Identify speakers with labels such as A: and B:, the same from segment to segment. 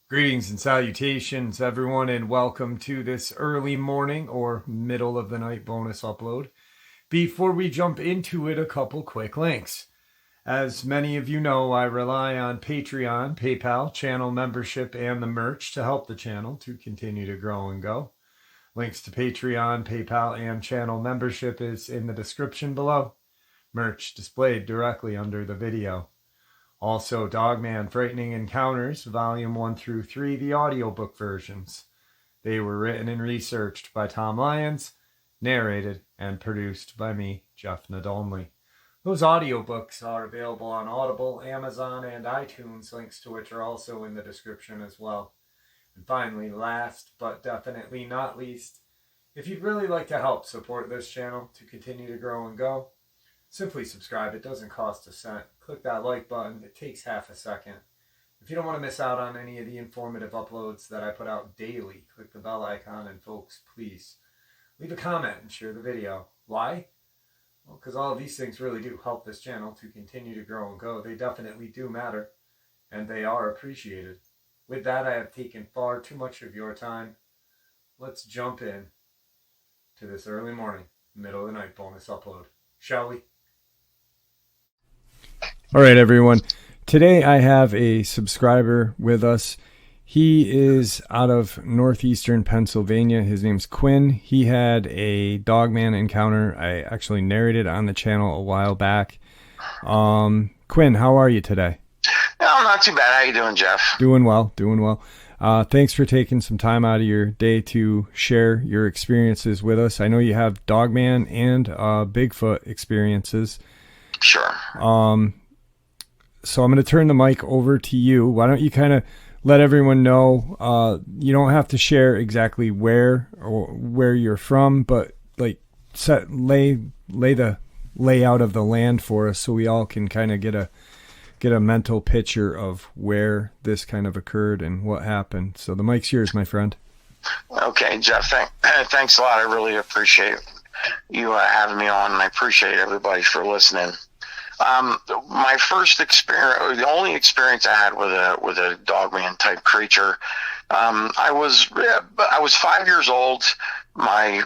A: Greetings and salutations, everyone, and welcome to this early morning or middle of the night bonus upload. Before we jump into it, a couple quick links. As many of you know, I rely on Patreon, PayPal, channel membership, and the merch to help the channel to continue to grow and go. Links to Patreon, PayPal, and channel membership is in the description below. Merch displayed directly under the video. Also, Dogman Frightening Encounters, Volume 1 through 3, the audiobook versions. They were written and researched by Tom Lyons, narrated and produced by me, Jeff Nadolny. Those audiobooks are available on Audible, Amazon, and iTunes, links to which are also in the description as well. And finally, last but definitely not least, if you'd really like to help support this channel to continue to grow and go, simply subscribe. It doesn't cost a cent. Click that like button. It takes half a second. If you don't want to miss out on any of the informative uploads that I put out daily, click the bell icon, and folks, please leave a comment and share the video. Why? Well, because all of these things really do help this channel to continue to grow and go. They definitely do matter, and they are appreciated. With that, I have taken far too much of your time. Let's jump in to this early morning, middle of the night bonus upload. Shall we? All right, everyone. Today I have a subscriber with us. He is out of northeastern Pennsylvania. His name's Quinn. He had a Dogman encounter. I actually narrated on the channel a while back. Quinn, how are you today?
B: No, not too bad. How you doing, Jeff?
A: Doing well. Thanks for taking some time out of your day to share your experiences with us. I know you have Dogman and Bigfoot experiences.
B: Sure.
A: So I'm going to turn the mic over to you. Why don't you kind of let everyone know, you don't have to share exactly where you're from, but like lay the layout of the land for us so we all can kind of get a mental picture of where this kind of occurred and what happened. So the mic's yours, my friend.
B: Okay, Jeff, thanks a lot. I really appreciate you having me on, and I appreciate everybody for listening. My first experience, the only experience I had with a Dogman type creature, I was 5 years old. My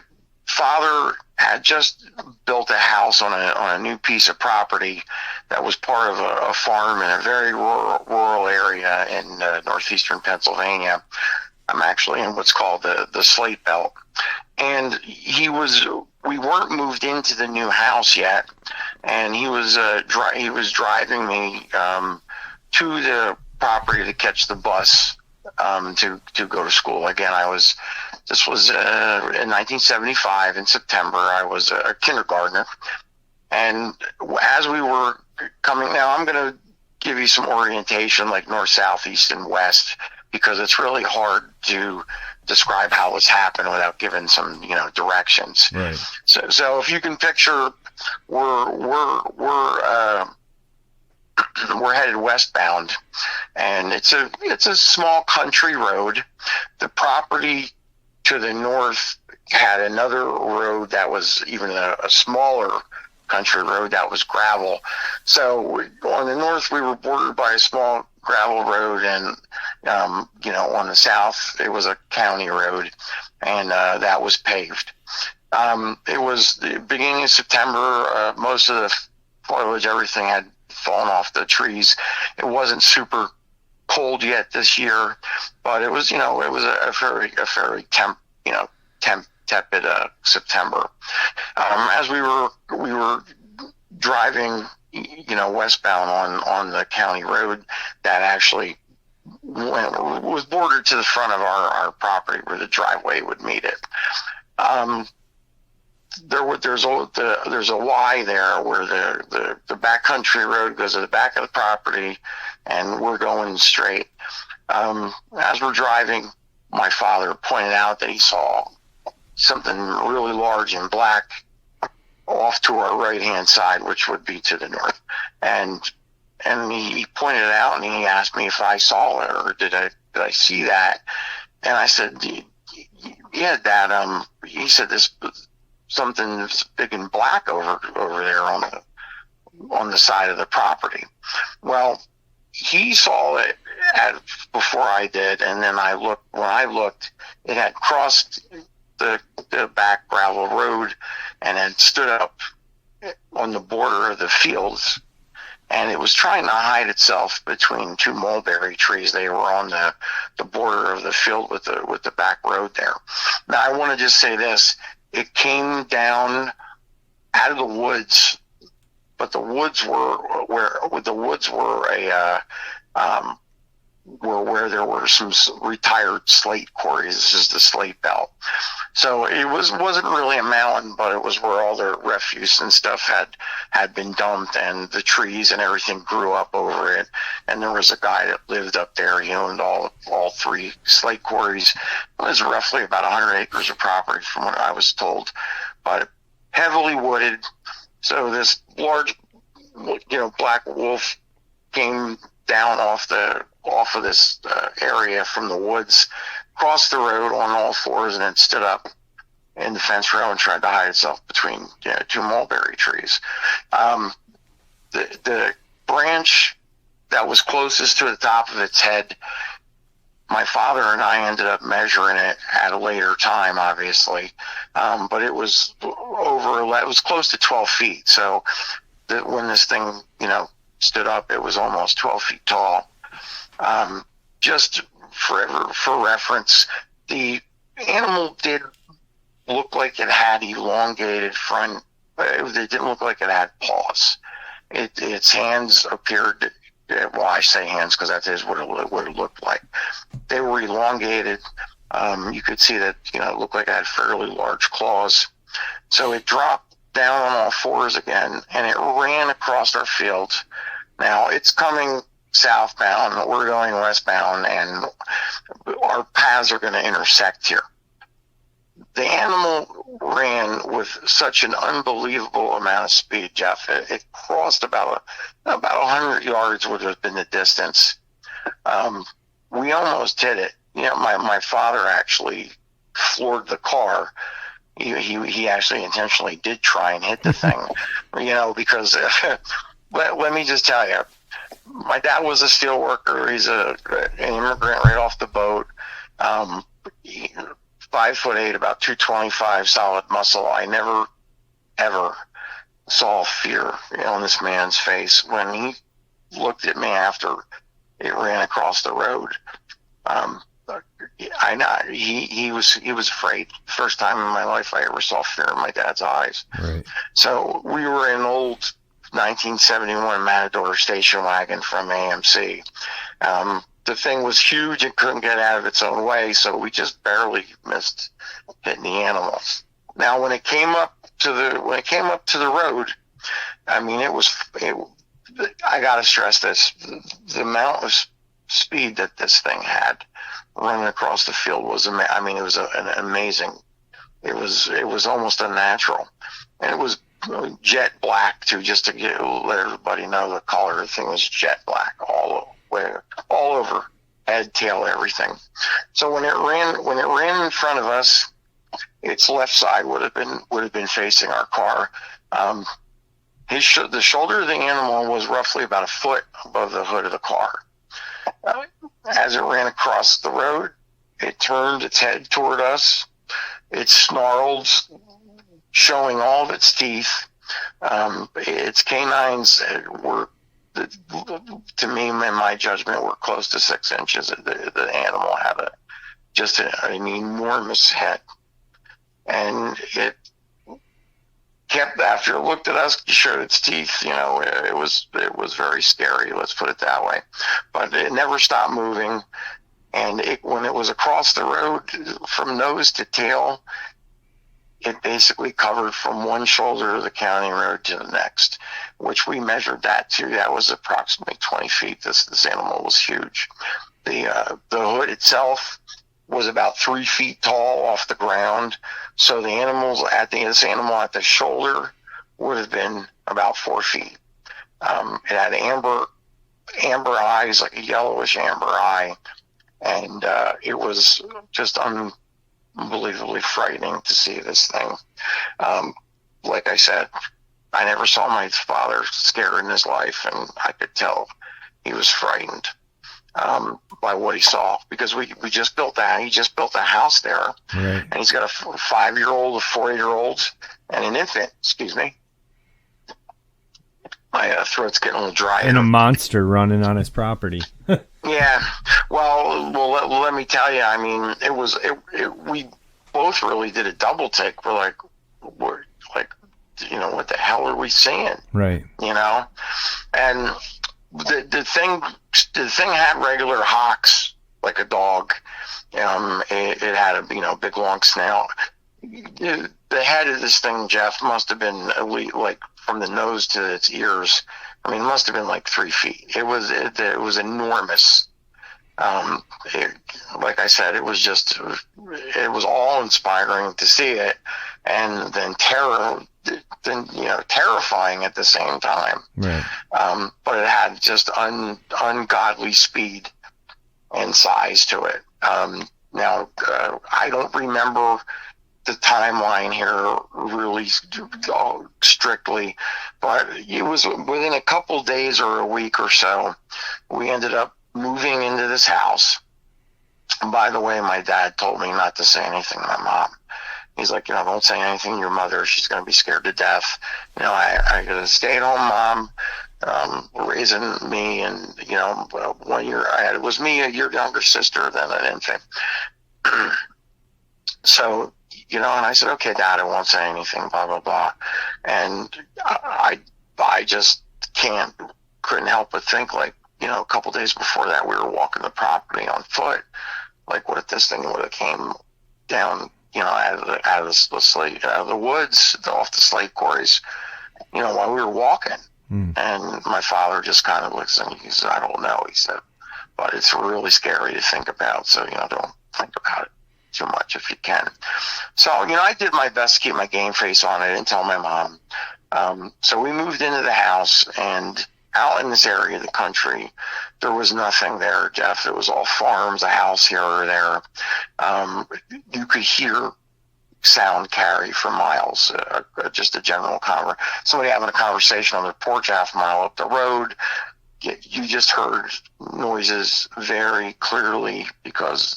B: father had just built a house on a new piece of property that was part of a farm in a very rural area in northeastern Pennsylvania. I'm actually in what's called the Slate Belt, and we weren't moved into the new house yet, and he was driving me to the property to catch the bus to go to school. Again, this was in 1975 in September. I was a kindergartner, and as we were coming, now I'm going to give you some orientation like north, south, east, and west, because it's really hard to describe how this happened without giving some, directions.
A: Right.
B: So if you can picture, we're headed westbound, and it's a small country road. The property to the north had another road that was even a smaller country road that was gravel. So on the north, we were bordered by a small gravel road, and on the south it was a county road, and that was paved. It was the beginning of September. Most of the foliage, everything had fallen off the trees. It wasn't super cold yet this year, but it was a very tepid September. As we were driving, westbound on the county road that actually was bordered to the front of our property where the driveway would meet it. There's a Y there where the backcountry road goes to the back of the property, and we're going straight. As we're driving, my father pointed out that he saw something really large and black off to our right-hand side, which would be to the north. And he pointed it out, and he asked me if I saw it or did I see that. And I said, yeah, Dad. He said this something big and black over there on the side of the property. Well, he saw it before I did, and then when I looked, it had crossed the back gravel road and had stood up on the border of the fields, and it was trying to hide itself between two mulberry trees. They were on the border of the field with the back road there. Now, I want to just say this. It came down out of the woods, but the woods were where there were some retired slate quarries. This is the slate belt. So it wasn't really a mountain, but it was where all the refuse and stuff had been dumped, and the trees and everything grew up over it. And there was a guy that lived up there. He owned all three slate quarries. It was roughly about 100 acres of property from what I was told, but heavily wooded. So this large, black wolf came down off of this area from the woods, crossed the road on all fours, and it stood up in the fence row and tried to hide itself between two mulberry trees. The branch that was closest to the top of its head, my father and I ended up measuring it at a later time, obviously, but it was close to 12 feet. So when this thing, stood up, it was almost 12 feet tall. Just for reference, the animal did look like it had elongated front. It didn't look like it had paws. Its hands appeared, well, I say hands because that is what it looked like. They were elongated. You could see that, it looked like it had fairly large claws. So it dropped down on all fours again, and it ran across our field. Now, it's coming southbound, we're going westbound, and our paths are going to intersect here. The animal ran with such an unbelievable amount of speed, Jeff. It crossed about 100 yards would have been the distance. We almost hit it. My father actually floored the car. He actually intentionally did try and hit the thing, because let me just tell you, my dad was a steel worker. He's an immigrant right off the boat. 5'8", about 225, solid muscle. I never, ever saw fear on this man's face when he looked at me after it ran across the road. I know he was afraid. First time in my life I ever saw fear in my dad's eyes.
A: Right.
B: So we were in an old 1971 Matador station wagon from AMC. The thing was huge and couldn't get out of its own way, so we just barely missed hitting the animal. Now, when it came up to the road, I mean, I gotta stress this: the amount of speed that this thing had running across the field was, it was an amazing. It was almost unnatural, and it was jet black too. Just to let everybody know, the color of the thing was jet black all over, head, tail, everything. So when it ran in front of us, its left side would have been facing our car. The shoulder of the animal was roughly about a foot above the hood of the car. As it ran across the road, it turned its head toward us. It snarled, showing all of its teeth. Its canines were, to me, in my judgment, were close to 6 inches. The animal had just an enormous head. And it kept, after it looked at us, showed its teeth. It was very scary, let's put it that way. But it never stopped moving. And when it was across the road, from nose to tail, it basically covered from one shoulder of the county road to the next, which we measured that too. That was approximately 20 feet. This animal was huge. The hood itself was about 3 feet tall off the ground. So this animal at the shoulder would have been about 4 feet. It had amber eyes, like a yellowish amber eye. And it was just unbelievably frightening to see this thing. Like I said, I never saw my father scared in his life, and I could tell he was frightened by what he saw, because we just built that. He just built a house there,
A: right.
B: and he's got a 5-year-old, a 4-year-old, and an infant. Excuse me. My throat's getting a little dry.
A: And a monster running on his property.
B: Yeah. Well, let me tell you. I mean, we both really did a double take. We're like, what the hell are we seeing?
A: Right.
B: And the thing had regular hocks like a dog. It had a big long snout. The head of this thing, Jeff, must have been at least, like, from the nose to its ears. I mean, it must have been like 3 feet. It was enormous. Like I said, it was all inspiring to see it, and then terrifying at the same time.
A: Right.
B: But it had just ungodly speed and size to it. Now, I don't remember the timeline here really strictly, but it was within a couple days or a week or so, we ended up moving into this house. And by the way, my dad told me not to say anything to my mom. He's like, don't say anything to your mother. She's going to be scared to death. I got a stay-at-home mom, raising me, and 1 year it was me, a year younger sister than an infant. So, and I said, okay, Dad, I won't say anything, blah, blah, blah. And I just couldn't help but think, like, a couple days before that, we were walking the property on foot. Like, what if this thing would have came down, out of the woods, off the slate quarries, while we were walking. And my father just kind of looks at me. He said, I don't know. He said, but it's really scary to think about. So, don't think about it too much if you can. So, I did my best to keep my game face on. I didn't tell my mom. So we moved into the house, and out in this area of the country, there was nothing there, Jeff. It was all farms, a house here or there. You could hear sound carry for miles, just a general somebody having a conversation on their porch half a mile up the road. You just heard noises very clearly because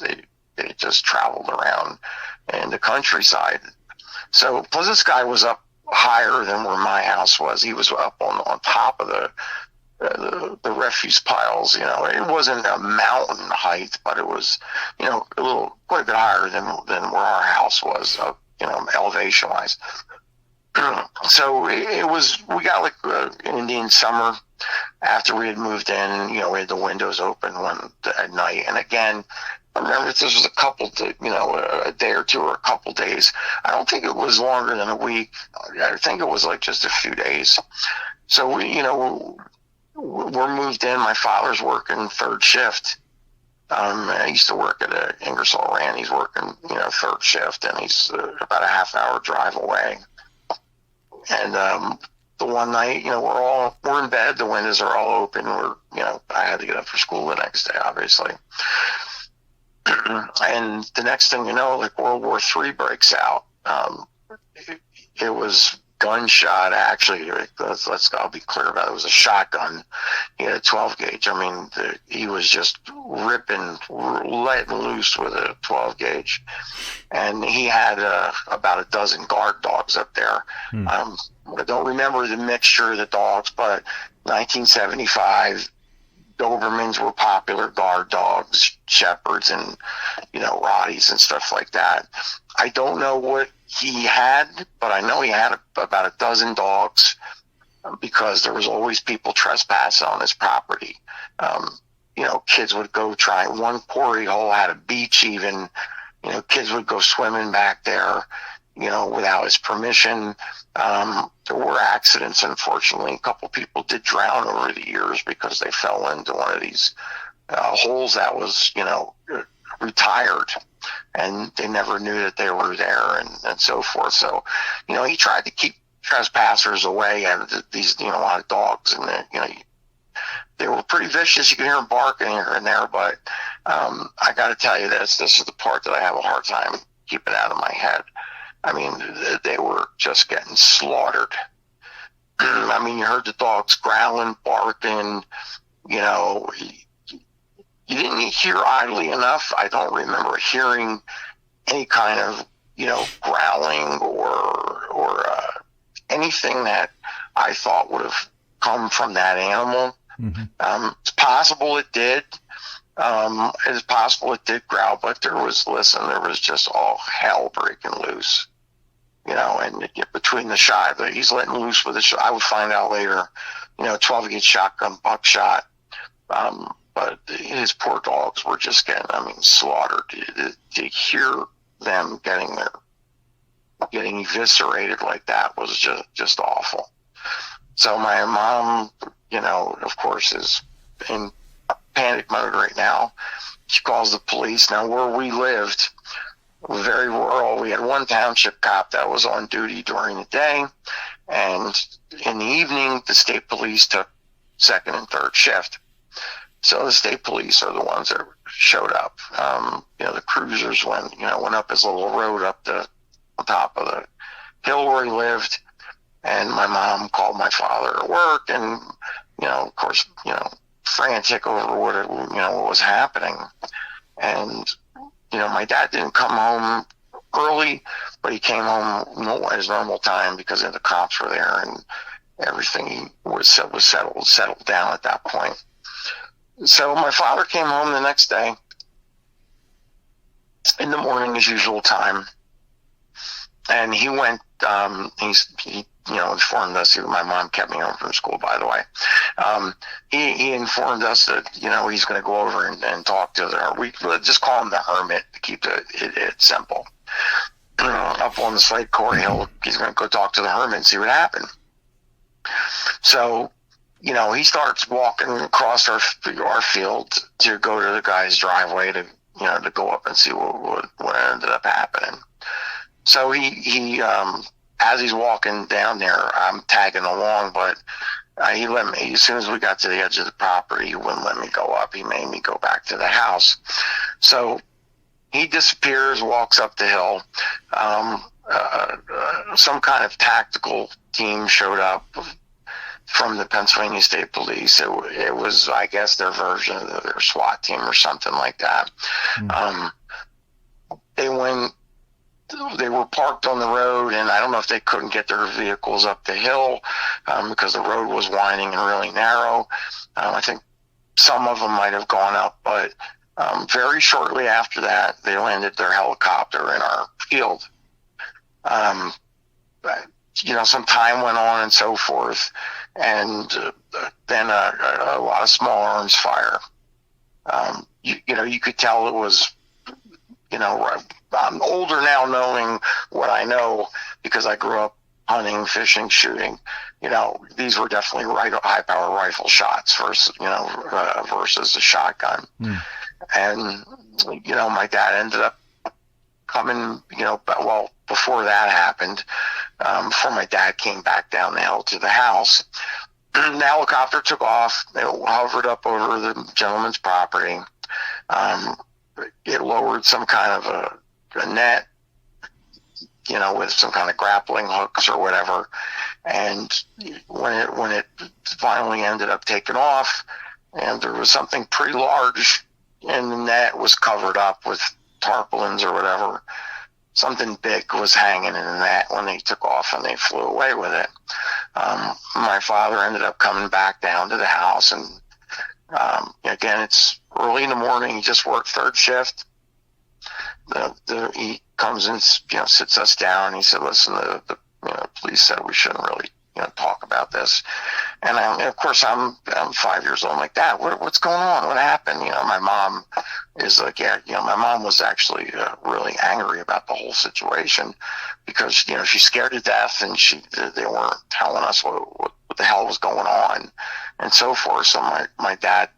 B: they just traveled around in the countryside. So, plus this guy was up higher than where my house was. He was up on top of the refuse piles. It wasn't a mountain height, but it was, quite a bit higher than where our house was, elevation wise. So we got like an Indian summer after we had moved in, and, we had the windows open at night. And again, I remember if this was a day or two or a couple days. I don't think it was longer than a week. I think it was like just a few days. So we're moved in. My father's working third shift. I used to work at Ingersoll Rand. He's working, third shift, and he's about a half-hour drive away. And the one night, we're in bed. The windows are all open. I had to get up for school the next day, obviously. And the next thing you know, like World War III breaks out. It was gunshot, actually. I'll be clear about it. It was a shotgun. He had a 12 gauge. I mean, he was just letting loose with a 12 gauge. And he had about a dozen guard dogs up there. I don't remember the mixture of the dogs, but 1975, Dobermans were popular, guard dogs, shepherds, and Rotties and stuff like that. I don't know what he had, but I know he had about a dozen dogs, because there was always people trespassing on his property. Kids would go try. One quarry hole had a beach even. Kids would go swimming back there, without his permission. There were accidents, unfortunately. A couple people did drown over the years because they fell into one of these holes that was, retired, and they never knew that they were there, and so forth. So, he tried to keep trespassers away, and these, a lot of dogs, and they were pretty vicious. You can hear them barking here and there, but I got to tell you this is the part that I have a hard time keep it out of my head. I mean, they were just getting slaughtered. I mean, you heard the dogs growling, barking, you know, you didn't hear, oddly enough, I don't remember hearing any kind of, you know, growling or anything that I thought would have come from that animal. Mm-hmm. It's possible it did. It's possible it did growl, but there was just all hell breaking loose. You know, and between the shot that he's letting loose with I would find out later, you know, 12-gauge shotgun, buckshot. But his poor dogs were just getting, I mean, slaughtered. To hear them getting eviscerated like that was just awful. So my mom, you know, of course, is in panic mode right now. She calls the police. Now, where we lived, very rural. We had one township cop that was on duty during the day, and in the evening, the state police took second and third shift. So the state police are the ones that showed up. You know, the cruisers went up his little road up the top of the hill where he lived, and my mom called my father at work, and you know, of course, you know, frantic over what was happening, and you know, my dad didn't come home early, but he came home at his normal time because the cops were there and everything was settled down at that point. So my father came home the next day in the morning, as usual time, and he went. He informed us. My mom kept me home from school, by the way. He informed us that he's going to go over and talk to we just call him the hermit to keep it simple. Up on the Slate Core Hill, he's going to go talk to the hermit and see what happened. So, he starts walking across our field to go to the guy's driveway to go up and see what ended up happening. So he as he's walking down there, I'm tagging along, but he let me, as soon as we got to the edge of the property, he wouldn't let me go up. He made me go back to the house. So he disappears, walks up the hill. Some kind of tactical team showed up from the Pennsylvania State Police. It was, I guess, their version of their SWAT team or something like that. They were parked on the road, and I don't know if they couldn't get their vehicles up the hill because the road was winding and really narrow. I think some of them might have gone up, but very shortly after that, they landed their helicopter in our field. Some time went on and so forth, and then a lot of small arms fire. You could tell it was, I'm older now knowing what I know because I grew up hunting, fishing, shooting. These were definitely high-power rifle shots versus a shotgun. And, my dad ended up coming, before that happened, before my dad came back down the hill to the house, the helicopter took off. It hovered up over the gentleman's property. It lowered some kind of a net, with some kind of grappling hooks or whatever. And when it finally ended up taking off, and there was something pretty large, and the net was covered up with tarpaulins or whatever. Something big was hanging in the net when they took off, and they flew away with it. My father ended up coming back down to the house, and again, it's early in the morning. He just worked third shift. He comes and sits us down. And he said, "Listen, the police said we shouldn't really talk about this." And of course, I'm 5 years old. I'm like, "Dad, what's going on? What happened?" My mom is like, my mom was actually really angry about the whole situation because she's scared to death, and they weren't telling us what the hell was going on and so forth. So my dad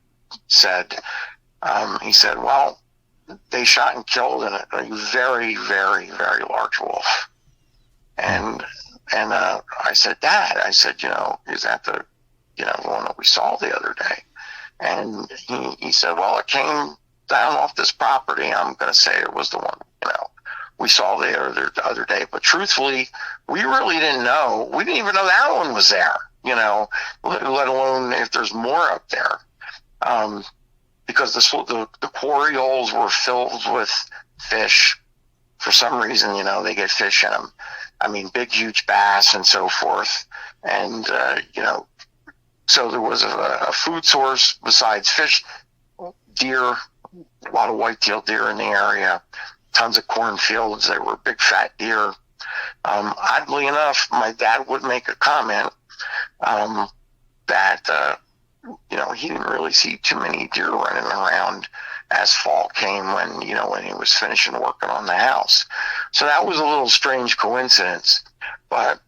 B: said, he said, "Well, they shot and killed a very, very, very large wolf." And I said, "Dad," I said, "is that the one that we saw the other day?" And he said, "Well, it came down off this property. I'm going to say it was the one, we saw the other day. But truthfully, we really didn't know. We didn't even know that one was there, let alone if there's more up there. Because the quarry holes were filled with fish. For some reason, they get fish in them. I mean, big, huge bass and so forth. And, so there was a food source besides fish, deer, a lot of white-tailed deer in the area, tons of cornfields. They were big, fat deer. Oddly enough, my dad would make a comment that, he didn't really see too many deer running around as fall came when he was finishing working on the house. So that was a little strange coincidence. But,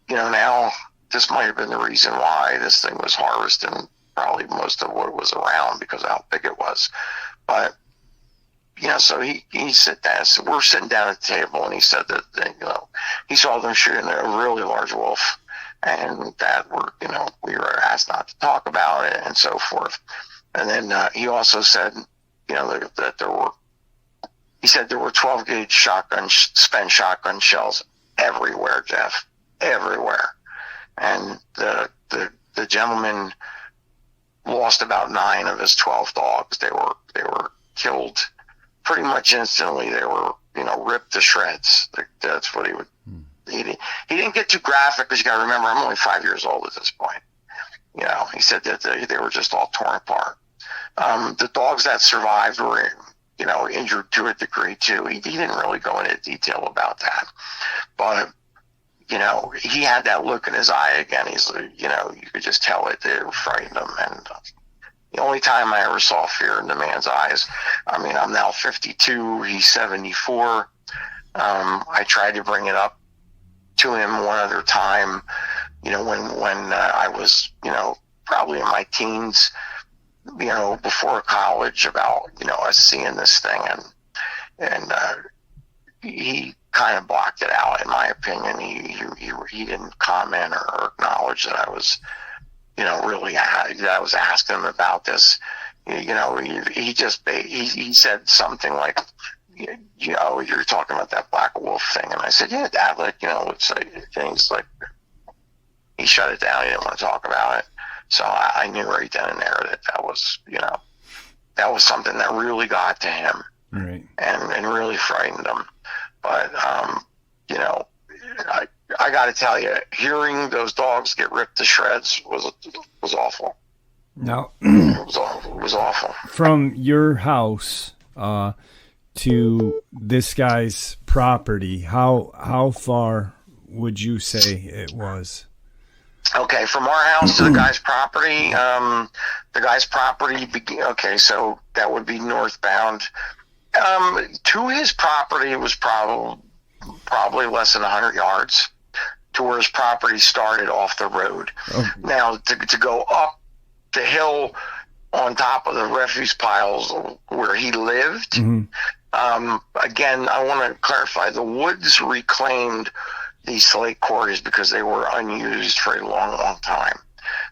B: now this might have been the reason why this thing was harvesting probably most of what was around because of how big it was. But, so he said that. So we're sitting down at the table, and he said that, he saw them shooting a really large wolf, and that we were asked not to talk about it and so forth. And then he also said, that there were 12 gauge spent shotgun shells everywhere, Jeff, everywhere. And the gentleman lost about 9 of his 12 dogs. They were killed pretty much instantly. They were, ripped to shreds. That's what he would. He didn't get too graphic because you got to remember I'm only 5 years old at this point. He said that they were just all torn apart. The dogs that survived were, injured to a degree too. He didn't really go into detail about that, but he had that look in his eye again. He's, you could just tell it frightened him. And the only time I ever saw fear in the man's eyes, I mean, I'm now 52. He's 74. I tried to bring it up to him one other time, when I was, probably in my teens, before college about, us seeing this thing, and he kind of blocked it out, in my opinion. He didn't comment or acknowledge that I was, that I was asking him about this. He said something like, you're talking about that black wolf thing. And I said, yeah, Dad, it's things like, he shut it down. He didn't want to talk about it. So I knew right then and there that was, that was something that really got to him,
A: right,
B: and really frightened him. But, I got to tell you, hearing those dogs get ripped to shreds was awful.
A: Now,
B: it was awful.
A: From your house to this guy's property, how far would you say it was?
B: Okay, from our house to the guy's property, so that would be northbound. To his property, it was probably less than 100 yards to where his property started off the road. Okay. Now, to go up the hill on top of the refuse piles where he lived, again, I want to clarify, the woods reclaimed these slate quarries because they were unused for a long, long time.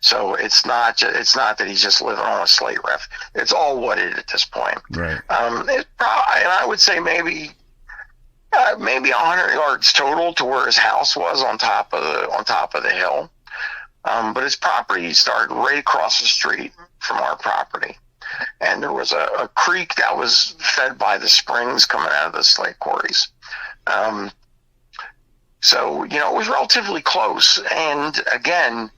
B: So it's not that he's just living on a slate ref. It's all wooded at this point.
A: Right.
B: And I would say maybe 100 yards total to where his house was on top of the hill. But his property started right across the street from our property, and there was a creek that was fed by the springs coming out of the slate quarries. So, it was relatively close. And again,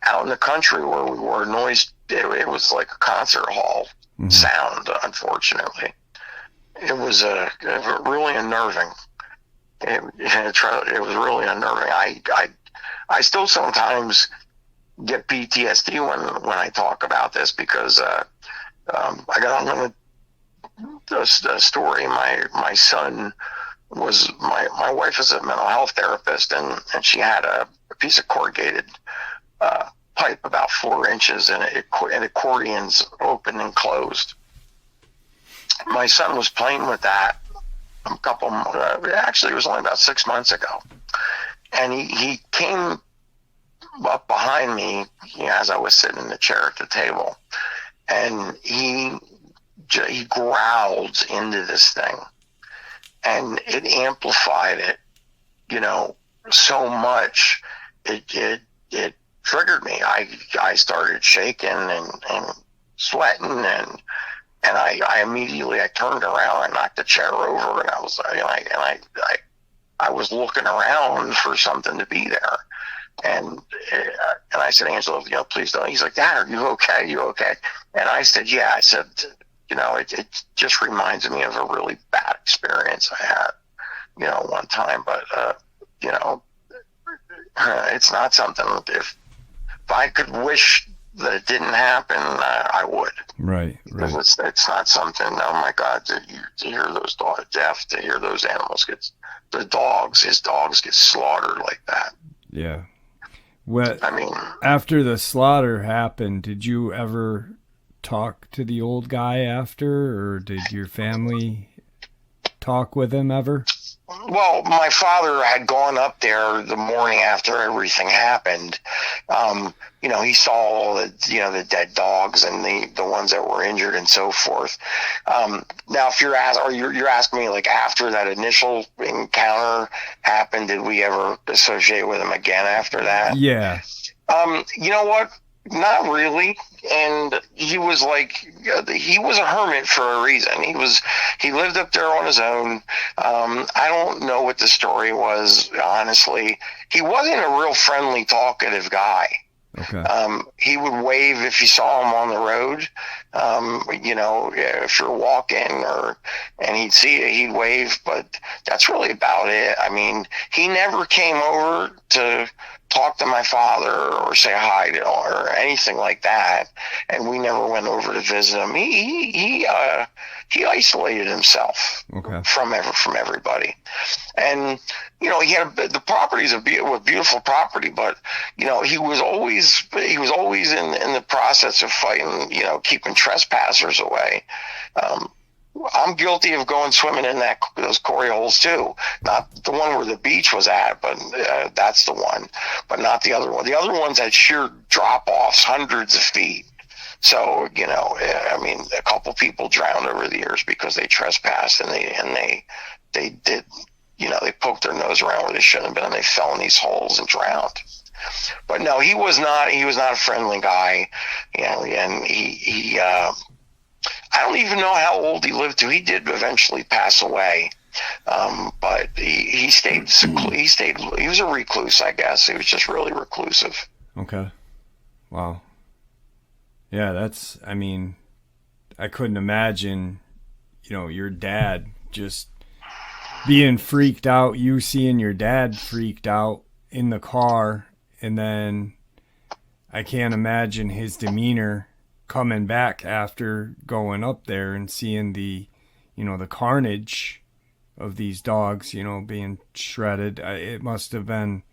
B: out in the country where we were, it was like a concert hall sound, unfortunately. It was really unnerving. It was really unnerving. I still sometimes get PTSD when I talk about this because I got a story. My son was my wife is a mental health therapist, and she had a piece of corrugated pipe about 4 inches, and accordions open and closed. My son was playing with that actually it was only about 6 months ago, and he came up behind me as I was sitting in the chair at the table, and he growled into this thing. and it amplified it, so much. It triggered me. I started shaking and sweating, and I immediately I turned around, I knocked the chair over, and I was looking around for something to be there. And I said, Angelo, please don't. He's like, Dad, are you okay? You okay? And I said, yeah. I said, it just reminds me of a really bad experience I had, one time. But, it's not something, if I could wish that it didn't happen, I would.
A: Right.
B: Because it's not something, oh my God, to hear those dogs, to hear those animals his dogs get slaughtered like that.
A: Yeah. What, I mean, after the slaughter happened, did you ever talk to the old guy after, or did your family talk with him ever?
B: Well, my father had gone up there the morning after everything happened. He saw all the dead dogs and the ones that were injured and so forth. Now, if you're asking me, like, after that initial encounter happened, did we ever associate with him again after that?
A: Yeah.
B: You know what? Not really. And he was a hermit for a reason. He lived up there on his own. I don't know what the story was, honestly. He wasn't a real friendly, talkative guy.
A: Okay.
B: He would wave if you saw him on the road. If you're walking and he'd see you, he'd wave, but that's really about it. I mean, he never came over to talk to my father or say hi to him or anything like that. And we never went over to visit him. He isolated himself from everybody. And, he had the property's a beautiful property, but, he was always in the process of fighting, keeping trespassers away. I'm guilty of going swimming in those quarry holes too. Not the one where the beach was at, but that's the one, but not the other one. The other ones had sheer drop-offs, hundreds of feet. So, a couple people drowned over the years because they trespassed and they did, they poked their nose around where they shouldn't have been, and they fell in these holes and drowned. But no, he was not a friendly guy, and he I don't even know how old he lived to. He did eventually pass away. But he stayed, he was a recluse, I guess. He was just really reclusive.
A: Okay. Wow. Yeah, I couldn't imagine, your dad just being freaked out, you seeing your dad freaked out in the car, and then I can't imagine his demeanor coming back after going up there and seeing the carnage of these dogs, being shredded. It must have been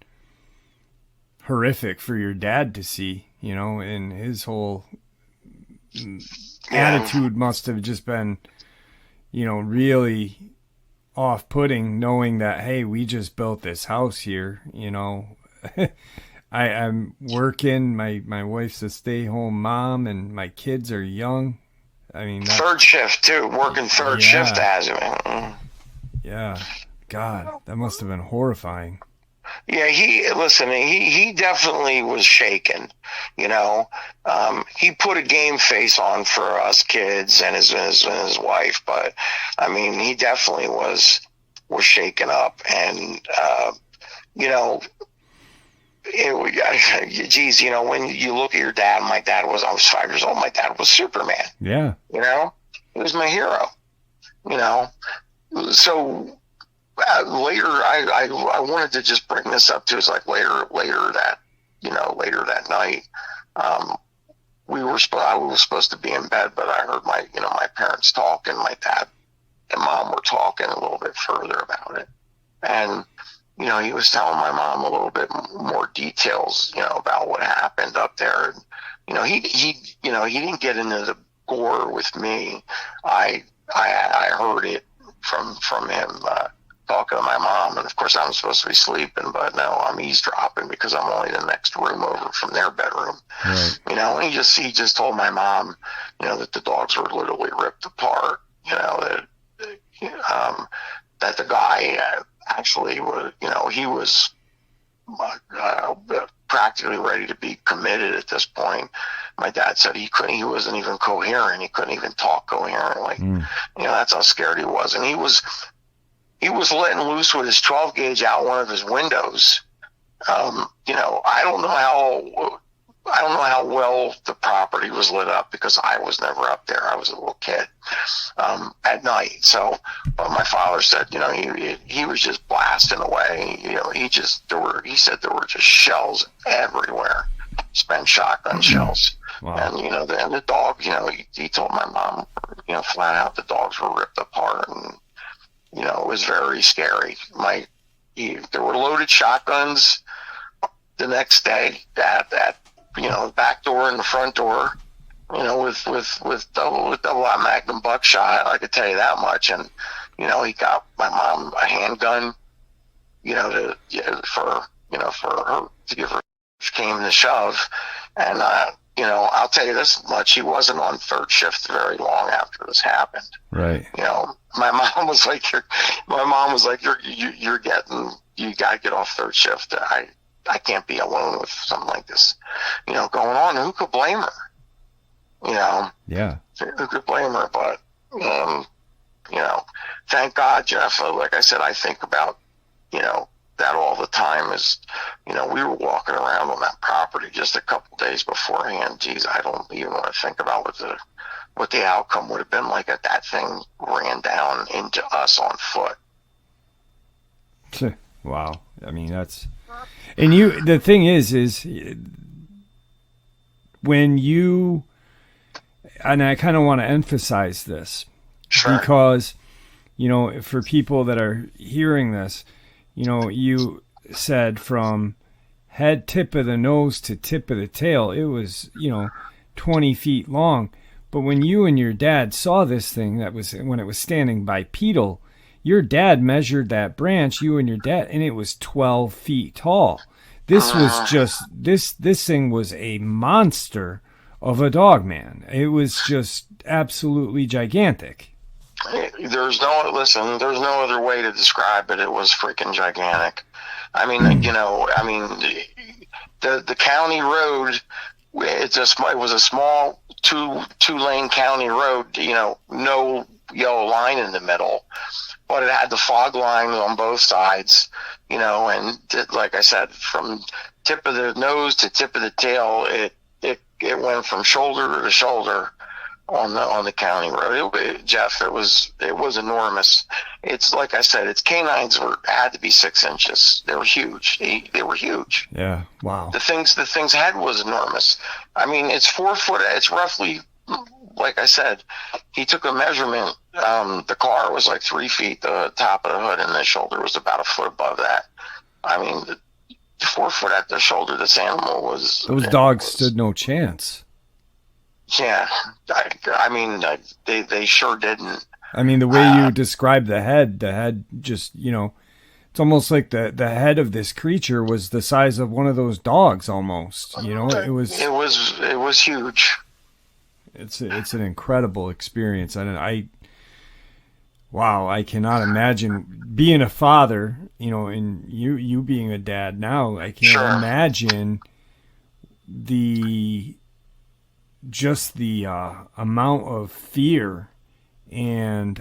A: horrific for your dad to see, and his whole attitude must have just been, really off-putting, knowing that, hey, we just built this house here, I'm working, my wife's a stay-home mom, and my kids are young.
B: Third shift too, working third shift as him.
A: Yeah, God, that must have been horrifying.
B: Yeah, he definitely was shaken. He put a game face on for us kids and his wife, but he definitely was shaken up, and when you look at your dad, I was 5 years old. My dad was Superman.
A: Yeah.
B: He was my hero. So later, I wanted to just bring this up too. It's like later that night, I was supposed to be in bed, but I heard my parents talking. My dad and mom were talking a little bit further about it, and he was telling my mom a little bit more details, about what happened up there. He didn't get into the gore with me. I heard it from him talking to my mom, and of course I'm supposed to be sleeping, but no, I'm eavesdropping because I'm only the next room over from their bedroom. Right. And he just told my mom, that the dogs were literally ripped apart. that the guy actually was, he was practically ready to be committed at this point. My dad said he wasn't even coherent. He couldn't even talk coherently. That's how scared he was. And he was letting loose with his 12 gauge out one of his windows. I don't know how well the property was lit up because I was never up there. I was a little kid at night. So, but my father said, he was just blasting away. He said there were just shells everywhere, spent shotgun shells. Wow. And and the dog, he told my mom, flat out the dogs were ripped apart, and it was very scary. There were loaded shotguns the next day at the back door and the front door, with double out Magnum buckshot. I could tell you that much. And he got my mom a handgun, for her to give her if came to shove. And I'll tell you this much: he wasn't on third shift very long after this happened.
A: Right.
B: My mom was like, you got to get off third shift. I can't be alone with something like this, going on. Who could blame her?
A: Yeah.
B: Who could blame her? But, thank God, Jeff, like I said, I think about, that all the time is, we were walking around on that property just a couple days beforehand. Geez, I don't even want to think about what the outcome would have been like if that thing ran down into us on foot.
A: Wow. I mean, that's... And the thing is when you, and I kind of want to emphasize this,
B: sure,
A: because, for people that are hearing this, you said from head tip of the nose to tip of the tail, it was, 20 feet long. But when you and your dad saw this thing, that was when it was standing bipedal, your dad measured that branch, you and your dad, and it was 12 feet tall. This was just, this thing was a monster of a Dogman. It was just absolutely gigantic.
B: There's no other way to describe it. It was freaking gigantic. I mean, the county road, it was a small two-lane county road, no yellow line in the middle. But it had the fog line on both sides, and like I said, from tip of the nose to tip of the tail, it went from shoulder to shoulder on the county road. Jeff, it was enormous. It's like I said, its canines had to be 6 inches. They were huge. They were huge.
A: Yeah. Wow.
B: The thing's head was enormous. I mean, it's 4 foot. It's roughly, like I said, he took a measurement. The car was like 3 feet, the top of the hood, and the shoulder was about a foot above that. I mean, 4 foot at the shoulder, this animal was...
A: Those dogs stood no chance.
B: Yeah. I mean, they sure didn't.
A: I mean, the way you described the head just, it's almost like the head of this creature was the size of one of those dogs almost, It
B: was huge.
A: It's an incredible experience. Wow, I cannot imagine being a father, and you being a dad now. I can't imagine the amount of fear and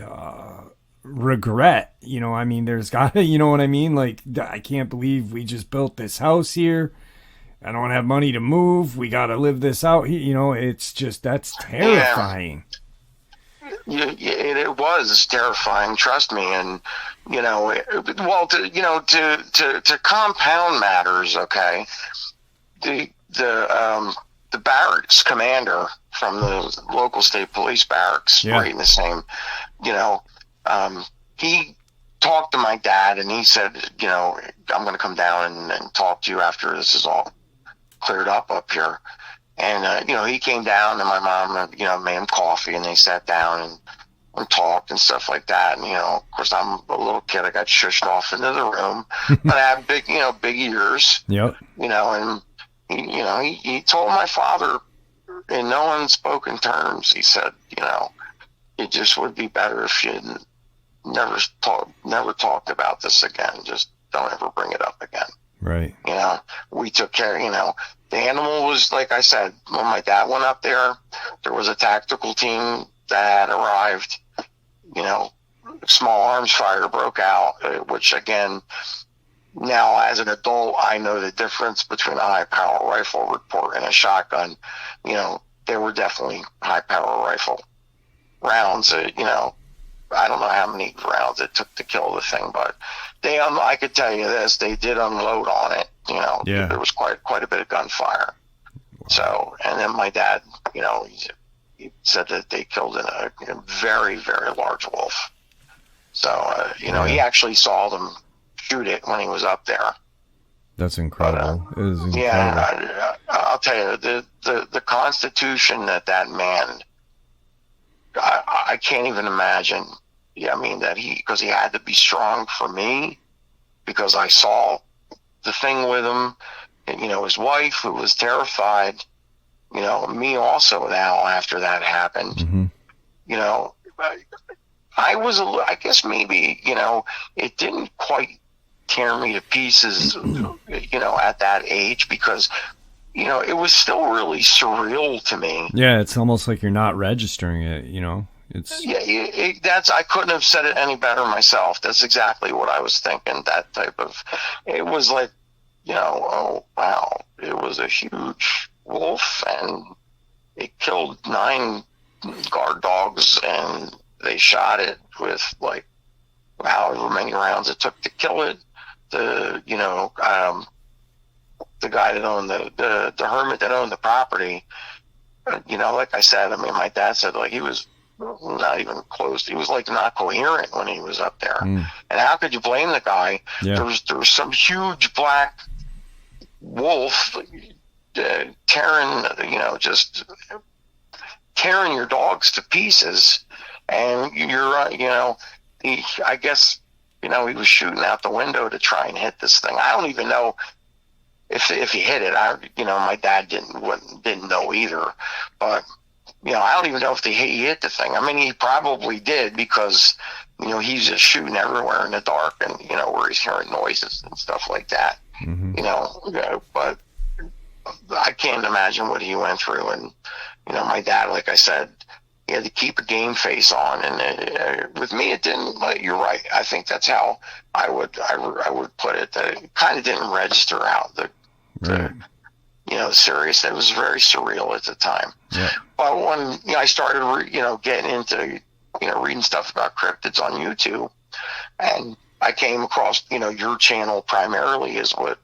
A: regret. I mean, there's got to, you know what I mean? Like, I can't believe we just built this house here. I don't have money to move. We got to live this out. It's just, that's terrifying.
B: It was terrifying. Trust me. And, to compound matters. Okay. The barracks commander from the local state police barracks, right in the same, he talked to my dad and he said, I'm going to come down and talk to you after this is all cleared up here. And, he came down and my mom, made him coffee and they sat down and talked and stuff like that. And, of course, I'm a little kid. I got shushed off into the room, but I have big ears,
A: Yep.
B: And he told my father in no unspoken terms, he said, it just would be better if you didn't never talked about this again. Just don't ever bring it up again.
A: Right.
B: You know, we took care, you know, the animal was, like I said, when my dad went up there was a tactical team that had arrived, you know, small arms fire broke out, which again, now as an adult, I know the difference between a high power rifle report and a shotgun. You know, they were definitely high power rifle rounds. You know, I don't know how many rounds it took to kill the thing, but I could tell you this, they did unload on it. You know, there was quite a bit of gunfire. Wow. So, and then my dad, you know, he said that they killed a very, very large wolf. So, you know, he actually saw them shoot it when he was up there.
A: That's incredible. It is incredible.
B: Yeah, I'll tell you, the constitution that man, I can't even imagine. Yeah, I mean, because he had to be strong for me, because I saw the thing with him, and, you know, his wife, who was terrified, you know, me also now after that happened, you know, I guess maybe, you know, it didn't quite tear me to pieces, you know, at that age, because, you know, it was still really surreal to me.
A: Yeah, it's almost like you're not registering it, you know.
B: I couldn't have said it any better myself. That's exactly what I was thinking. That type of, it was like, you know, oh wow, it was a huge wolf, and it killed 9 guard dogs, and they shot it with like however many rounds it took to kill it. The guy that owned the hermit that owned the property, you know, like I said, I mean, my dad said, like, he was not even close. He was like not coherent when he was up there. And how could you blame the guy? There was some huge black wolf tearing, you know, just tearing your dogs to pieces, and you're, you know, I guess, you know, he was shooting out the window to try and hit this thing. I don't even know if he hit it. You know, my dad didn't know either, but, you know, I don't even know if he hit the thing. I mean, he probably did, because, you know, he's just shooting everywhere in the dark, and, you know, where he's hearing noises and stuff like that, you know, but I can't imagine what he went through. And, you know, my dad, like I said, he had to keep a game face on, and with me, it didn't. You're right. I think that's how I would put it. That it kind of didn't register out the you know, serious. It was very surreal at the time. Yeah. But when, you know, I started, you know, getting into, you know, reading stuff about cryptids on YouTube, and I came across, you know, your channel primarily is what,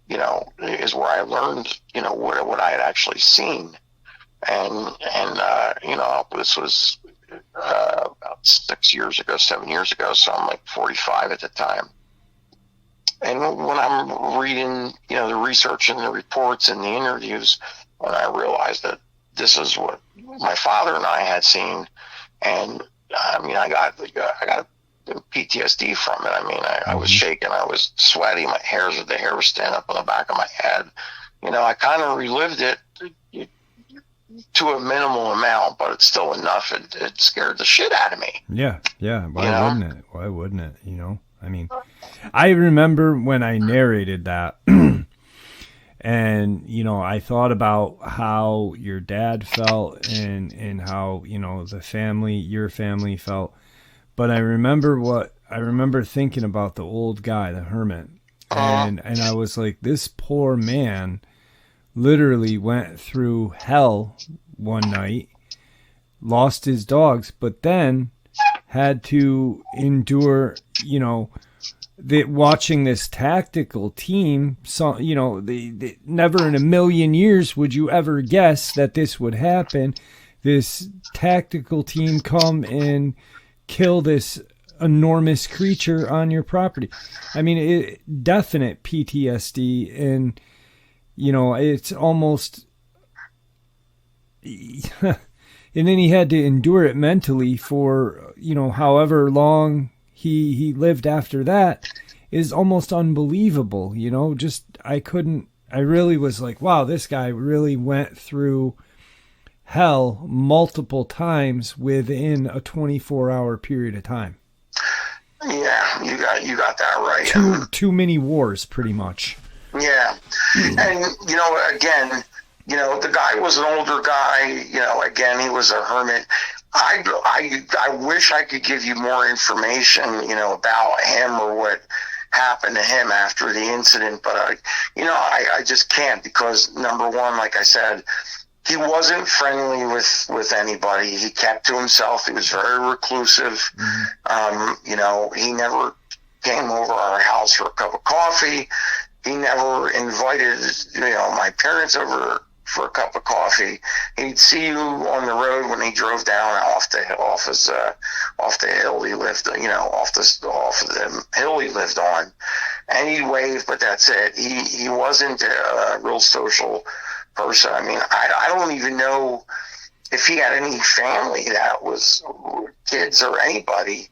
B: you know, is where I learned, you know, what I had actually seen. And you know, this was about 7 years ago, so I'm like 45 at the time. And when I'm reading, you know, the research and the reports and the interviews, when I realized that this is what my father and I had seen, and I mean, I got PTSD from it. I mean, I was shaking, I was sweaty, the hair was standing up on the back of my head. You know, I kind of relived it to a minimal amount, but it's still enough. It scared the shit out of me.
A: Yeah. Why wouldn't it? You know, I mean, I remember when I narrated that, and, you know, I thought about how your dad felt, and how, you know, your family felt. But I remember thinking about the old guy, the hermit, and I was like, this poor man literally went through hell one night, lost his dogs, but then had to endure, you know, watching this tactical team. So, you know, they never in a million years would you ever guess that this would happen. This tactical team come and kill this enormous creature on your property. I mean, definite PTSD, and, you know, it's almost, and then he had to endure it mentally for, you know, however long he lived after that is almost unbelievable. You know, just, I really was like, wow, this guy really went through hell multiple times within a 24-hour period of time.
B: Yeah, you got that right.
A: Too many wars, pretty much.
B: Yeah, and again, the guy was an older guy. Again, he was a hermit. I wish I could give you more information, about him or what happened to him after the incident, but I just can't, because number one, like I said, he wasn't friendly with anybody. He kept to himself. He was very reclusive. He never came over our house for a cup of coffee. He never invited, my parents over for a cup of coffee. He'd see you on the road when he drove down off the hill he lived, off the hill he lived on, and he'd wave, but that's it. He wasn't a real social person. I mean, I don't even know if he had any family that was kids or anybody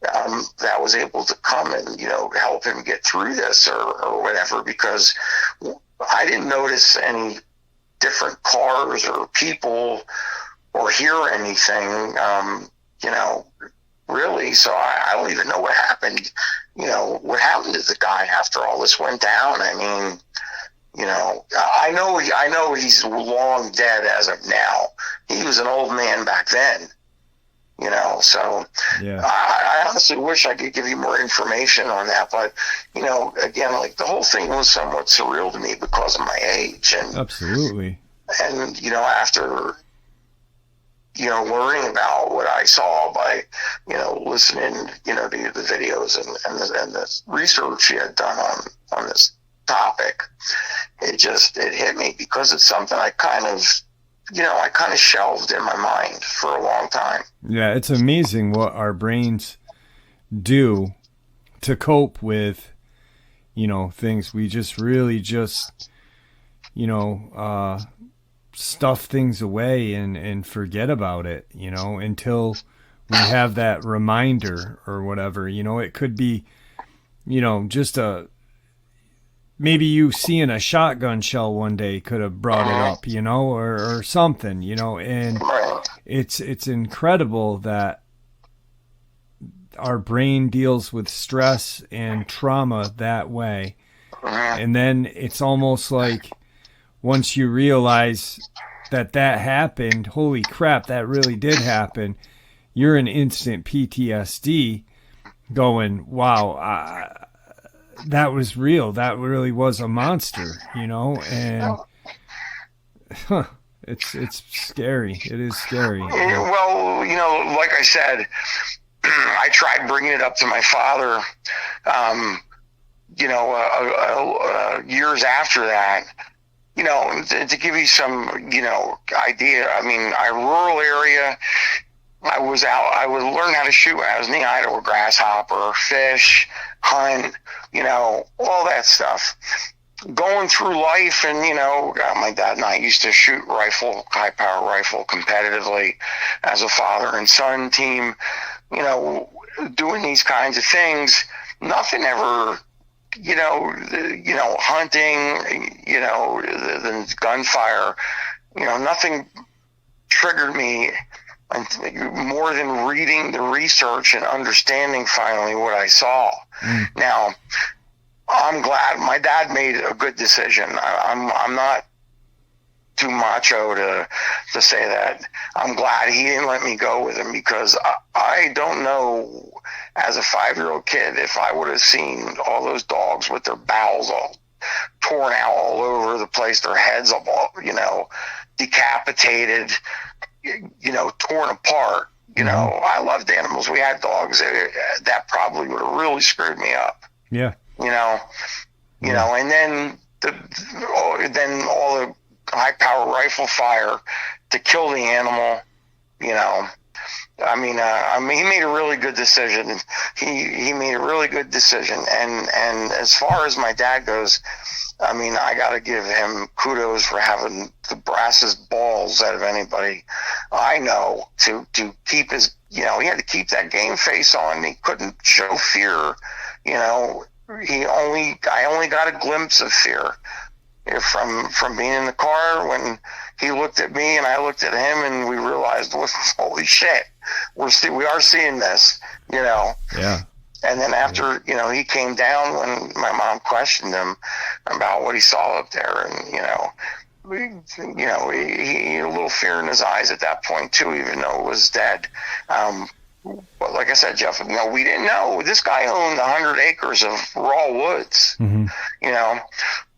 B: that was able to come and help him get through this or whatever, because I didn't notice any different cars or people or hear anything, really. So I don't even know what happened. What happened to the guy after all this went down. I mean, I know he's long dead as of now. He was an old man back then. So
A: yeah.
B: I honestly wish I could give you more information on that, but again, like, the whole thing was somewhat surreal to me because of my age, and
A: absolutely.
B: And after learning about what I saw by listening to the videos and the research he had done on this topic, it hit me, because it's something I kind of shelved in my mind for a long time.
A: Yeah, it's amazing what our brains do to cope with, things. We just really stuff things away and forget about it, until we have that reminder or whatever. It could be, just maybe you seeing a shotgun shell one day could have brought it up, or something, and it's incredible that our brain deals with stress and trauma that way. And then it's almost like, once you realize that happened, holy crap, that really did happen, you're in instant PTSD going, wow, that was real. That really was a monster, and it's scary. It is scary.
B: Well, like I said, I tried bringing it up to my father, years after that, to give you some, idea. I mean, rural area, I would learn how to shoot when I was knee high to a grasshopper, fish, hunt, all that stuff. Going through life, and my dad and I used to shoot high power rifle competitively as a father and son team, doing these kinds of things. Nothing ever, hunting, the gunfire, nothing triggered me more than reading the research and understanding finally what I saw. Now, I'm glad my dad made a good decision. I'm not too macho to say that. I'm glad he didn't let me go with him, because I don't know, as a 5-year-old kid, if I would have seen all those dogs with their bowels all torn out all over the place, their heads all, decapitated, torn apart. I loved animals. We had dogs. That probably would have really screwed me up.
A: Yeah.
B: And then all the high power rifle fire to kill the animal, he made a really good decision. He made a really good decision. And as far as my dad goes, I got to give him kudos for having the brassest balls out of anybody I know to keep his, he had to keep that game face on. He couldn't show fear, I only got a glimpse of fear from being in the car when he looked at me and I looked at him, and we realized, holy shit, we are seeing this,
A: Yeah.
B: And then after, he came down when my mom questioned him about what he saw up there. And, he had a little fear in his eyes at that point too, even though it was dead. But like I said, Jeff, we didn't know. This guy owned 100 acres of raw woods.
A: Mm-hmm.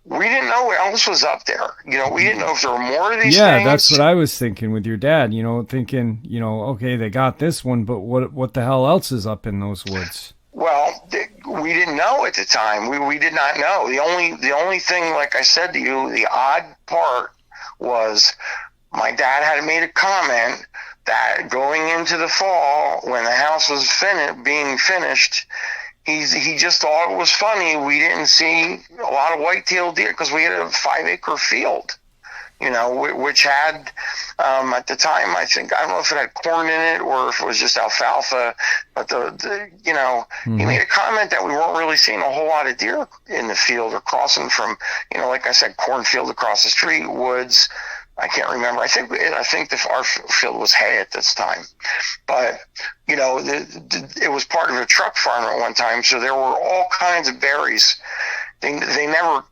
B: We didn't know what else was up there. We didn't know if there were more of these things.
A: Yeah, that's what I was thinking with your dad, thinking, okay, they got this one, but what the hell else is up in those woods?
B: Well, we didn't know at the time. We did not know. The only thing, like I said to you, the odd part was my dad had made a comment that going into the fall, when the house was being finished, he just thought it was funny we didn't see a lot of white-tailed deer because we had a 5-acre field, which had, at the time, I don't know if it had corn in it or if it was just alfalfa, but he made a comment that we weren't really seeing a whole lot of deer in the field or crossing from, like I said, cornfield across the street, woods. I can't remember. I think our field was hay at this time, but it was part of a truck farm at one time, so there were all kinds of berries. They never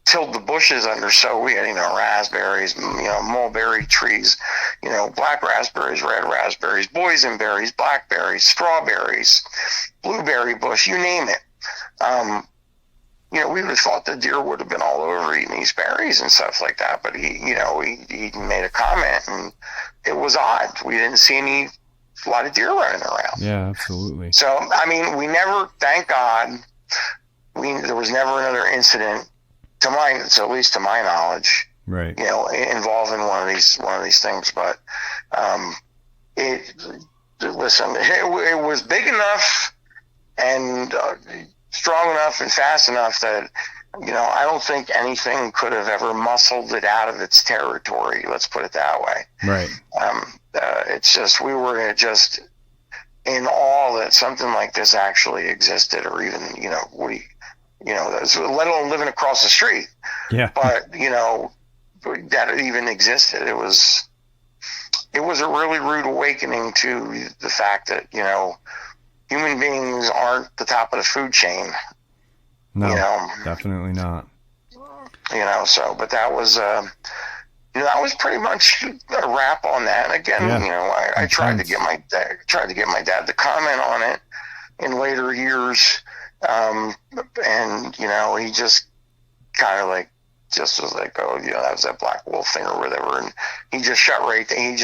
B: tilled the bushes under, so we had raspberries, mulberry trees, black raspberries, red raspberries, boysenberries, blackberries, strawberries, blueberry bush, you name it. We would have thought the deer would have been all over eating these berries and stuff like that. But he made a comment, and it was odd. We didn't see a lot of deer running around.
A: Yeah, absolutely.
B: So, we never, thank God, there was never another incident, at least to my knowledge,
A: right?
B: Involving one of these things. But it was big enough and strong enough and fast enough that I don't think anything could have ever muscled it out of its territory. Let's put it that way.
A: Right.
B: It's just we were just in awe that something like this actually existed, or even let alone living across the street.
A: Yeah.
B: But that it even existed. It was a really rude awakening to the fact that human beings aren't the top of the food chain.
A: No, definitely not.
B: But that was, that was pretty much a wrap on that. And again, I tried to get my dad to comment on it in later years. And, he just kind of was like, oh, that was that black wolf thing or whatever. And he just shut right there.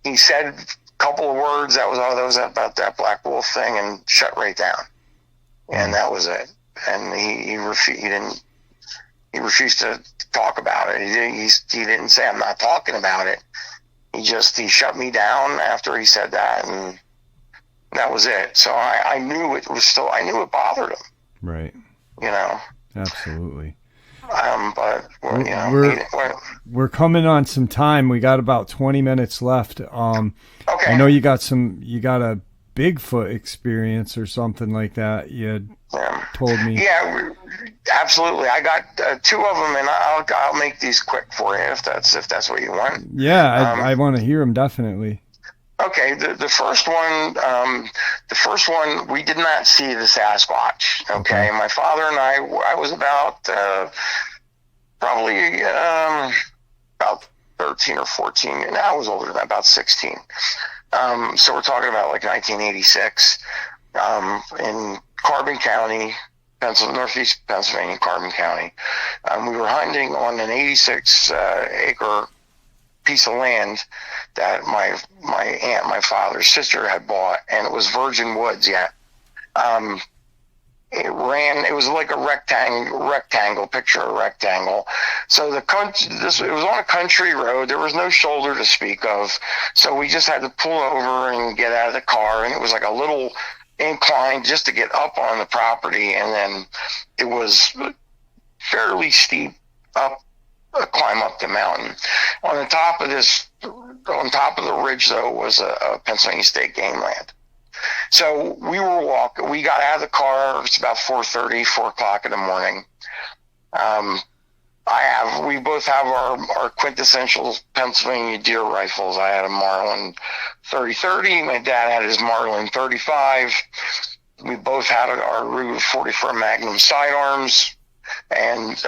B: He said couple of words, that was about that black wolf thing, and shut right down, and that was it. And he refused to talk about it. He didn't say I'm not talking about it. He shut me down after he said that, and that was it. So I knew it bothered him.
A: Right. Absolutely.
B: But
A: we're coming on some time. We got about 20 minutes left.
B: Okay.
A: I know you got a Bigfoot experience or something like that. You had told me.
B: Yeah, absolutely. I got 2 of them, and I'll make these quick for you if that's what you want.
A: Yeah, I want to hear them definitely.
B: Okay, the first one, we did not see the Sasquatch. Okay, my father and I was about probably about 13 or 14, and I was older than that, about 16. So we're talking about 1986 in Carbon County, northeast Pennsylvania, Carbon County. We were hunting on an 86-acre piece of land that my aunt, my father's sister, had bought, and it was virgin woods yet. It was like a rectangle, picture a rectangle. So it was on a country road. There was no shoulder to speak of. So we just had to pull over and get out of the car, and it was like a little incline just to get up on the property. And then it was fairly steep climb up the mountain. On top of the ridge, though, was a Pennsylvania State game land. So we got out of the car. It's about 4 o'clock in the morning. We both have our quintessential Pennsylvania deer rifles. I had a Marlin 30-30. My dad had his Marlin 35. we both had our Ruger 44 Magnum sidearms, and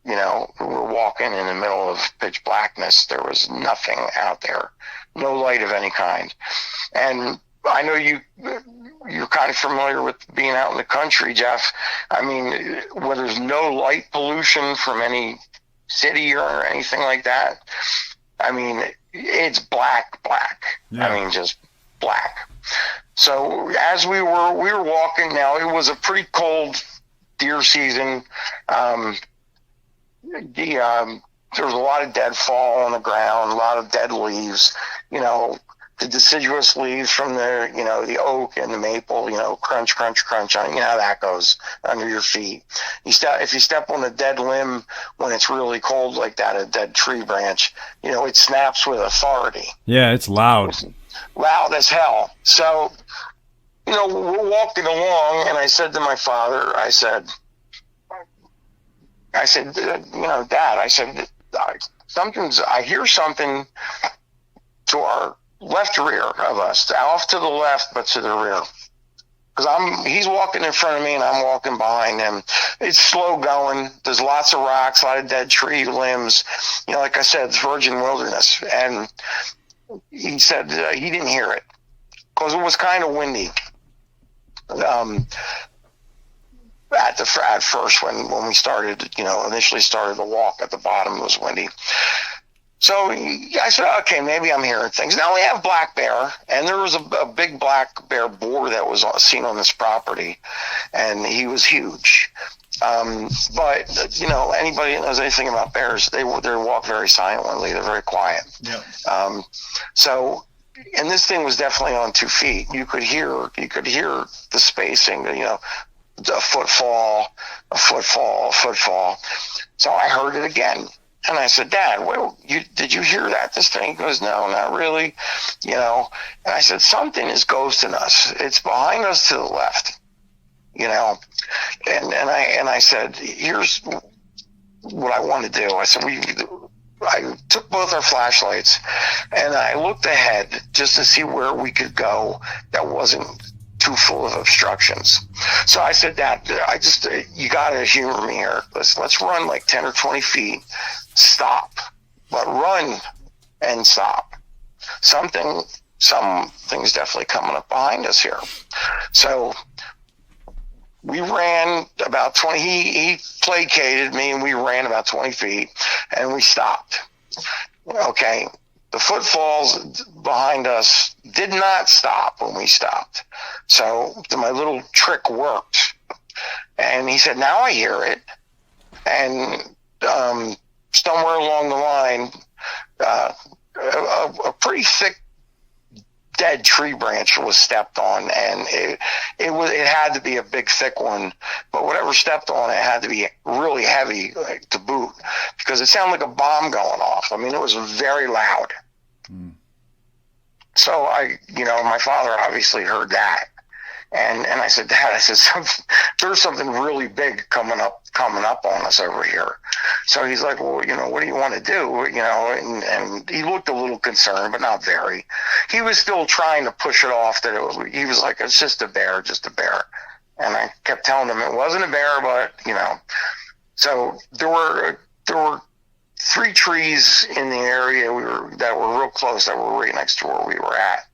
B: we were walking in the middle of pitch blackness. There was nothing out there, no light of any kind. And I know you're kind of familiar with being out in the country, Jeff. I mean, where there's no light pollution from any city or anything like that. I mean, it's black. Yeah. I mean, just black. So as we were walking, now it was a pretty cold deer season. There was a lot of deadfall on the ground, a lot of dead leaves, the deciduous leaves from the oak and the maple, crunch, crunch, crunch. You know how that goes under your feet. If you step on a dead limb when it's really cold like that, a dead tree branch, it snaps with authority.
A: Yeah, it's loud.
B: It's loud as hell. So, we're walking along, and I said to my father, I said, Dad, I said, I hear something to our left rear of us, off to the left, but to the rear. Because he's walking in front of me and I'm walking behind him. It's slow going. There's lots of rocks, a lot of dead tree limbs. Like I said, it's virgin wilderness. And he said he didn't hear it because it was kind of windy. At first when we started, initially started the walk at the bottom, it was windy. So I said, okay, maybe I'm hearing things. Now we have black bear, and there was a big black bear boar that was seen on this property, and he was huge. But anybody that knows anything about bears, they walk very silently. They're very quiet. Yeah. So, and this thing was definitely on 2 feet. You could hear the spacing. A footfall. So I heard it again. And I said, Dad, did you hear that? This thing? He goes, no, not really. And I said, something is ghosting us. It's behind us to the left. And I said, here's what I want to do. I said, I took both our flashlights and I looked ahead just to see where we could go that wasn't too full of obstructions. So I said, Dad, you got to humor me here. Let's run like 10 or 20 feet, stop, but run and stop. Something's definitely coming up behind us here. So we ran about 20, he placated me and we ran about 20 feet and we stopped. Okay. The footfalls behind us did not stop when we stopped. So my little trick worked. And he said, now I hear it. And somewhere along the line, a pretty thick dead tree branch was stepped on, and it had to be a big thick one, but whatever stepped on it had to be really heavy to boot, because it sounded like a bomb going off. I mean, it was very loud. So my father obviously heard that, and I said, Dad, there's something really big coming up on us over here. So he's like, well, what do you want to do? And he looked a little concerned, but not very. He was still trying to push it off he was like, it's just a bear. And I kept telling him it wasn't a bear, but so there were 3 trees in the area that were real close, that were right next to where we were at.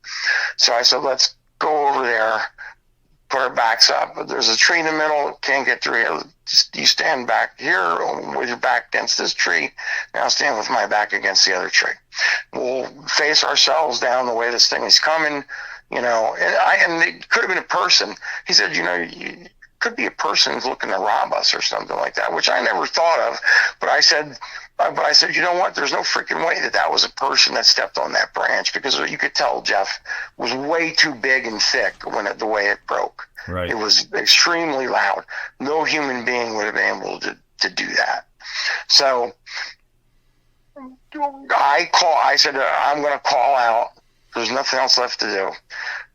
B: So I said, let's go over there, put our backs up. But there's a tree in the middle, can't get through here. You stand back here with your back against this tree, and I'll stand with my back against the other tree. We'll face ourselves down the way this thing is coming, and it could have been a person. He said, it could be a person who's looking to rob us or something like that, which I never thought of. But I said, you know what? There's no freaking way that was a person that stepped on that branch, because you could tell, Jeff, was way too big and thick the way it broke.
A: Right.
B: It was extremely loud. No human being would have been able to do that. So I said, I'm going to call out. There's nothing else left to do.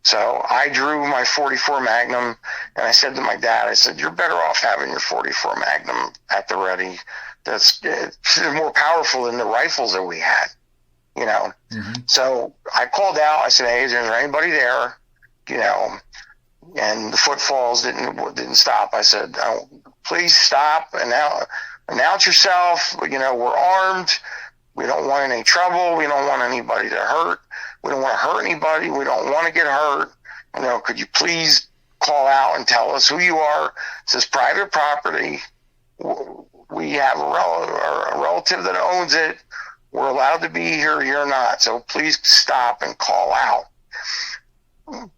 B: So I drew my 44 Magnum, and I said to my dad, I said, you're better off having your 44 Magnum at the ready. It's more powerful than the rifles that we had, Mm-hmm. So I called out. I said, hey, is there anybody there? and the footfalls didn't stop. I said, oh, please stop and now announce yourself. You know, we're armed. We don't want any trouble. We don't want anybody to hurt. We don't want to hurt anybody. We don't want to get hurt. You know, could you please call out and tell us who you are? This is private property. We have a relative that owns it. We're allowed to be here. You're not. So please stop and call out.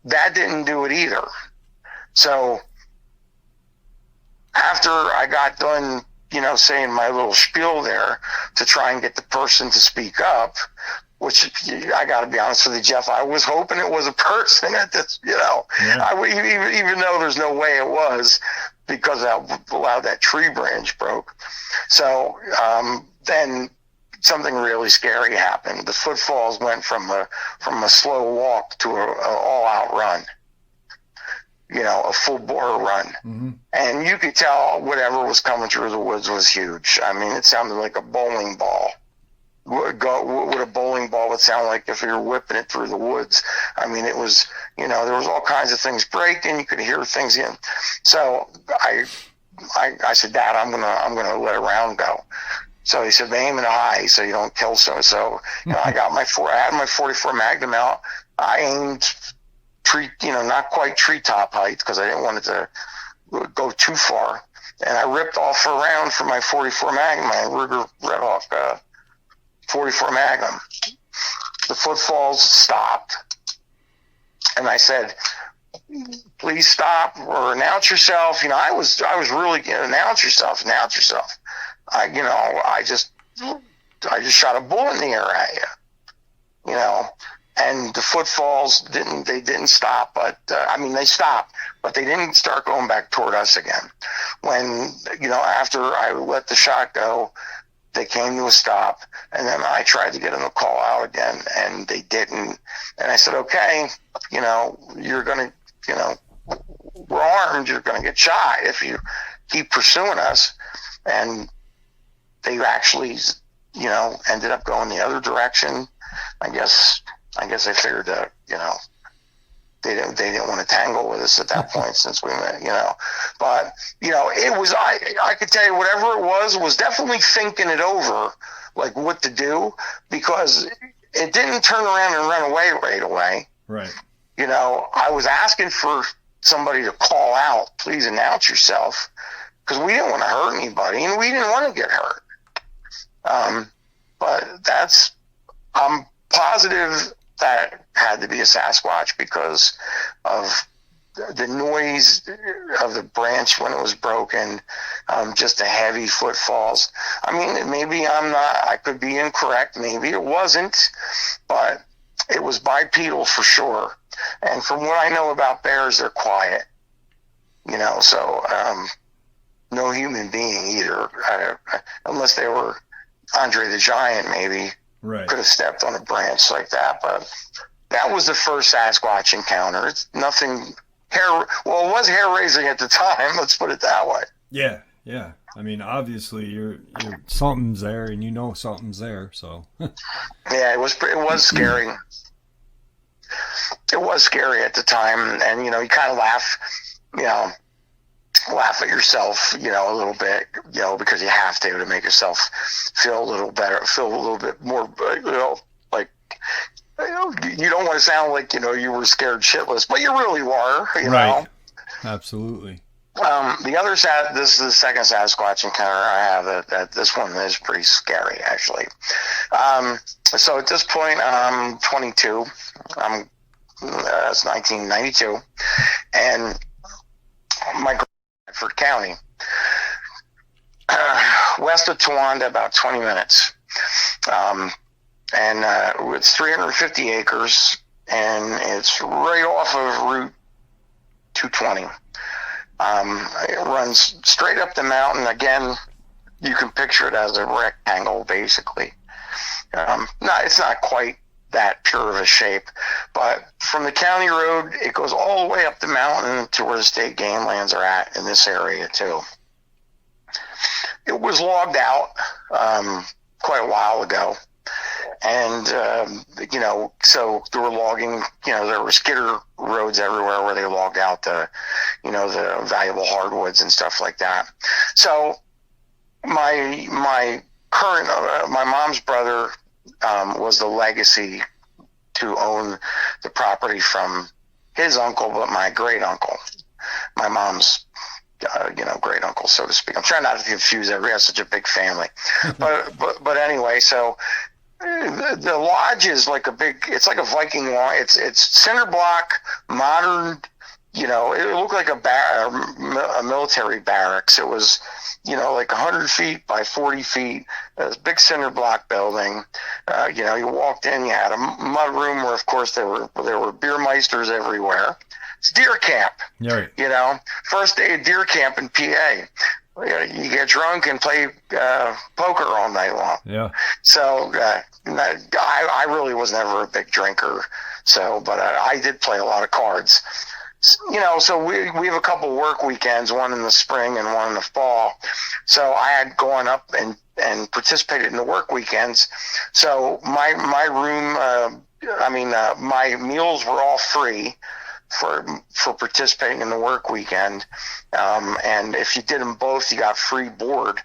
B: That didn't do it either. So after I got done, you know, saying my little spiel there to try and get the person to speak up, which I got to be honest with you, Jeff, I was hoping it was a person at this, you know, even though there's no way it was, because that tree branch broke. So then something really scary happened. The footfalls went from a slow walk to a all-out run. You know, a full bore run. Mm-hmm. And you could tell whatever was coming through the woods was huge. I mean, it sounded like a bowling ball. What a bowling ball would sound like if you were whipping it through the woods. I mean, it was, you know, there was all kinds of things breaking. You could hear things in. So I said, Dad, I'm gonna let a round go. So he said, aim it high so you don't kill someone. So, you know, I had my 44 Magnum out. I aimed not quite treetop height because I didn't want it to go too far. And I ripped off a round from my 44 Magnum. I Ruger Red Hawk 44 Magnum. The footfalls stopped. And I said, please stop or announce yourself. You know, I was really, announce yourself. I just shot a bullet in the air at you, you know. And the footfalls didn't stop, but they stopped, but they didn't start going back toward us again. When, you know, after I let the shot go, they came to a stop, and then I tried to get them to call out again, and they didn't. And I said, okay, you know, you're going to, you know, we're armed, you're going to get shot if you keep pursuing us. And they actually, you know, ended up going the other direction. I guess they figured that, you know, they didn't want to tangle with us at that point since we met, you know. But, you know, it was, I could tell you whatever it was definitely thinking it over, like what to do, because it didn't turn around and run away right away. Right. You know, I was asking for somebody to call out, please announce yourself, because we didn't want to hurt anybody and we didn't want to get hurt. But I'm positive that had to be a Sasquatch because of the noise of the branch when it was broken, just the heavy footfalls. I mean, maybe I could be incorrect. Maybe it wasn't, but it was bipedal for sure. And from what I know about bears, they're quiet, you know, so no human being either, unless they were Andre the Giant, maybe. Right. Could have stepped on a branch like that, but that was the first Sasquatch encounter. It's nothing it was hair raising at the time. Let's put it that way.
A: Yeah, yeah. I mean, obviously, you're something's there, and you know something's there. So.
B: Yeah, it was scary. It was scary at the time, and you know, you kind of laugh at yourself, you know, a little bit, you know, because you have to make yourself feel a little better, feel a little bit more, you know, like, you know, you don't want to sound like, you know, you were scared shitless, but you really were, you know.
A: Absolutely.
B: This is the second Sasquatch encounter I have. That this one is pretty scary, actually. So at this point, I'm 22. It's 1992, and my Bedford County, west of Towanda, about 20 minutes. And it's 350 acres, and it's right off of Route 220. It runs straight up the mountain. Again, you can picture it as a rectangle, basically. It's not quite that pure of a shape, but from the county road, it goes all the way up the mountain to where the state game lands are at in this area too. It was logged out quite a while ago, And, so they were logging, there were skidder roads everywhere where they logged out the valuable hardwoods and stuff like that. So my current, my mom's brother was the legacy to own the property from his uncle, but my great uncle, my mom's, great uncle, so to speak. I'm trying not to confuse everybody. We have such a big family, but anyway, so the lodge is like it's like a Viking lodge. It's cinder block, modern. It looked like a military barracks. It was, like 100 feet by 40 feet, a big cinder block building. You walked in, you had a mud room where, of course, there were beer meisters everywhere. It's deer camp.
A: Right.
B: First day of deer camp in PA. You get drunk and play poker all night long.
A: Yeah.
B: So I really was never a big drinker. But I did play a lot of cards. So we have a couple work weekends, one in the spring and one in the fall. So I had gone up and participated in the work weekends. So my room, my meals were all free for participating in the work weekend. And if you did them both, you got free board,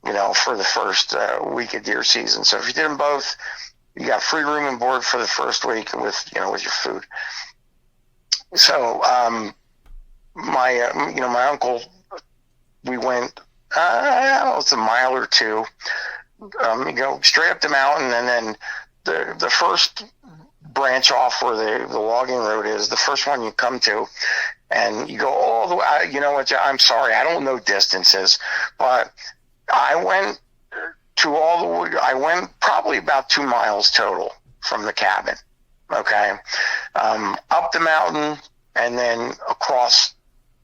B: for the first week of deer season. So if you did them both, you got free room and board for the first week with your food. So, my uncle, we went, it's a mile or two, you go straight up the mountain, and then the first branch off where the logging road is, the first one you come to, and you go all the way, I'm sorry, I don't know distances, but I went I went probably about 2 miles total from the cabin. Okay. Up the mountain and then across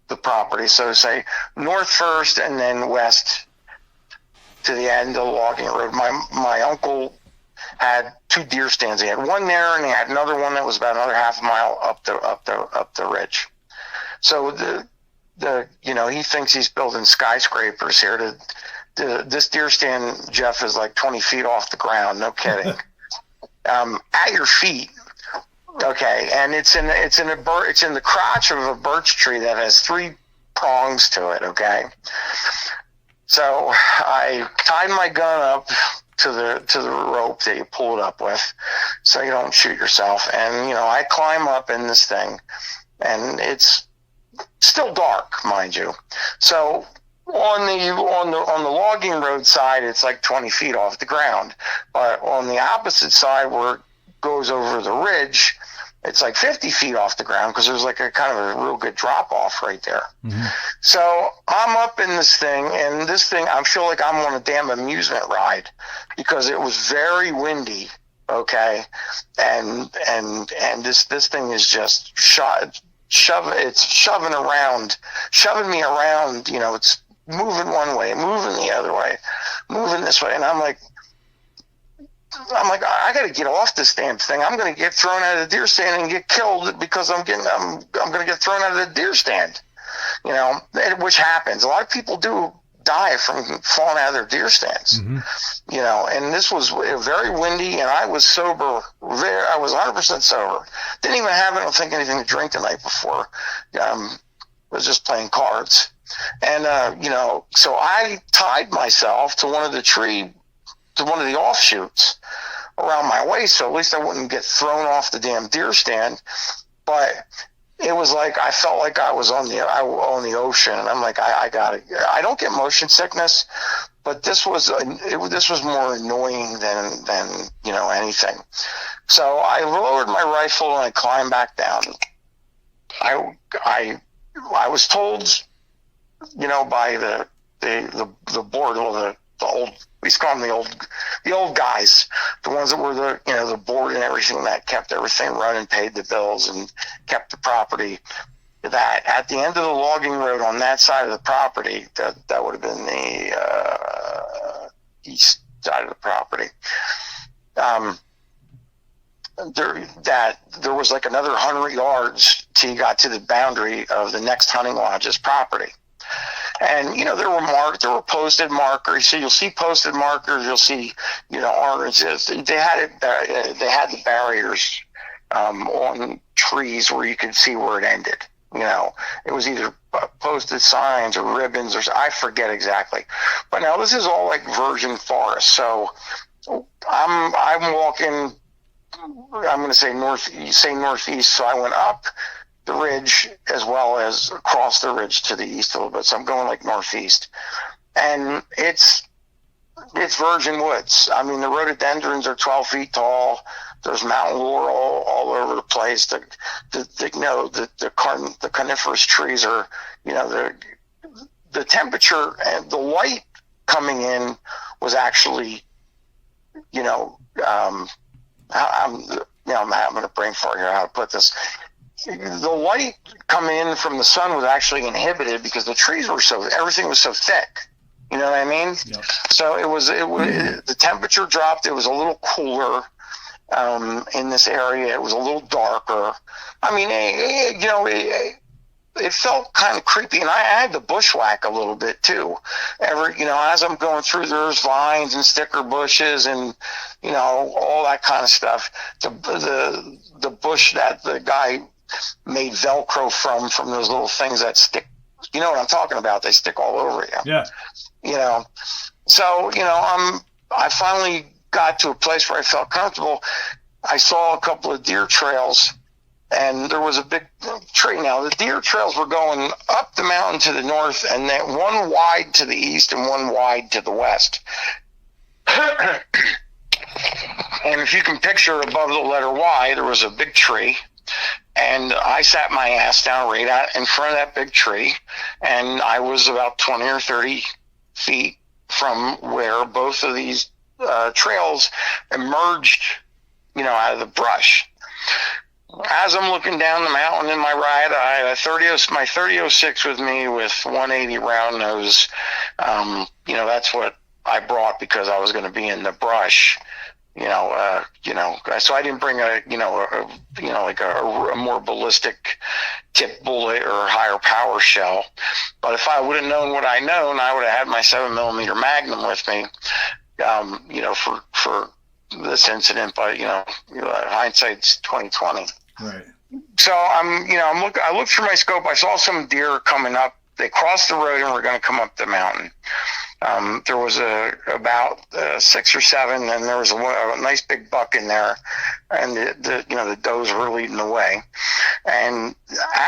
B: the property. So say north first and then west to the end of the logging road. My uncle had 2 deer stands. He had one there and he had another one that was about another half a mile up the ridge. So he thinks he's building skyscrapers here. This deer stand, Jeff, is like 20 feet off the ground. No kidding. At your feet. Okay, and it's in the crotch of a birch tree that has 3 prongs to it. Okay, so I tied my gun up to the rope that you pull it up with, so you don't shoot yourself. And I climb up in this thing, and it's still dark, mind you. So on the logging road side, it's like 20 feet off the ground, but on the opposite side where it goes over the ridge, it's like 50 feet off the ground because there's like a kind of a real good drop off right there. Mm-hmm. So I'm up in this thing, and this thing, I feel like I'm on a damn amusement ride because it was very windy. Okay. And this thing is just shoving me around, it's moving one way, moving the other way, moving this way. And I'm like, I got to get off this damn thing. I'm going to get thrown out of the deer stand and get killed because I'm going to get thrown out of the deer stand, which happens. A lot of people do die from falling out of their deer stands, mm-hmm. And this was very windy, and I was sober. I was 100% sober. Didn't even have, I don't think, anything to drink the night before. Was just playing cards. And, so I tied myself to one of the offshoots around my waist, so at least I wouldn't get thrown off the damn deer stand. But it was like I felt like I was on the ocean, and I'm like, I don't get motion sickness, but this was more annoying than anything. So I lowered my rifle and I climbed back down. I was told, by the board, or the old, we used to call them the old guys, the ones that were the board and everything that kept everything running, paid the bills, and kept the property. That at the end of the logging road on that side of the property, that would have been the east side of the property. There was like another 100 yards till you got to the boundary of the next hunting lodge's property. And there were posted markers. So you'll see posted markers. You'll see oranges. They had the barriers on trees where you could see where it ended. It was either posted signs or ribbons, or I forget exactly. But now this is all like virgin forest. So I'm walking. I'm going to say northeast. So I went up the ridge as well as across the ridge to the east a little bit. So I'm going like northeast, and it's virgin woods. I mean, the rhododendrons are 12 feet tall. There's mountain laurel all over the place. The coniferous trees are, the temperature and the light coming in was actually, I'm having a brain fart here, how to put this. The light coming in from the sun was actually inhibited because the trees everything was so thick. You know what I mean? Yep. So the temperature dropped. It was a little cooler in this area. It was a little darker. I mean, it felt kind of creepy, and I had to bushwhack a little bit too. As I'm going through, there's vines and sticker bushes and all that kind of stuff. The bush that the guy made Velcro from those little things that stick. You know what I'm talking about? They stick all over you.
A: Yeah.
B: So I finally got to a place where I felt comfortable. I saw a couple of deer trails, and there was a big tree. Now, the deer trails were going up the mountain to the north, and then one wide to the east and one wide to the west. And if you can picture above the letter Y, there was a big tree, and I sat my ass down right out in front of that big tree, and I was about 20 or 30 feet from where both of these trails emerged, out of the brush. As I'm looking down the mountain in my ride, I had my 30-06 with me with 180 round nose. That's what I brought because I was going to be in the brush. So I didn't bring a more ballistic tip bullet or higher power shell. But if I would have known what I known, I would have had my 7mm Magnum with me, for this incident. But hindsight's 2020.
A: Right.
B: So I looked through my scope. I saw some deer coming up. They crossed the road and were going to come up the mountain. There was about 6 or 7, and there was a nice big buck in there, and the does were leading the way. And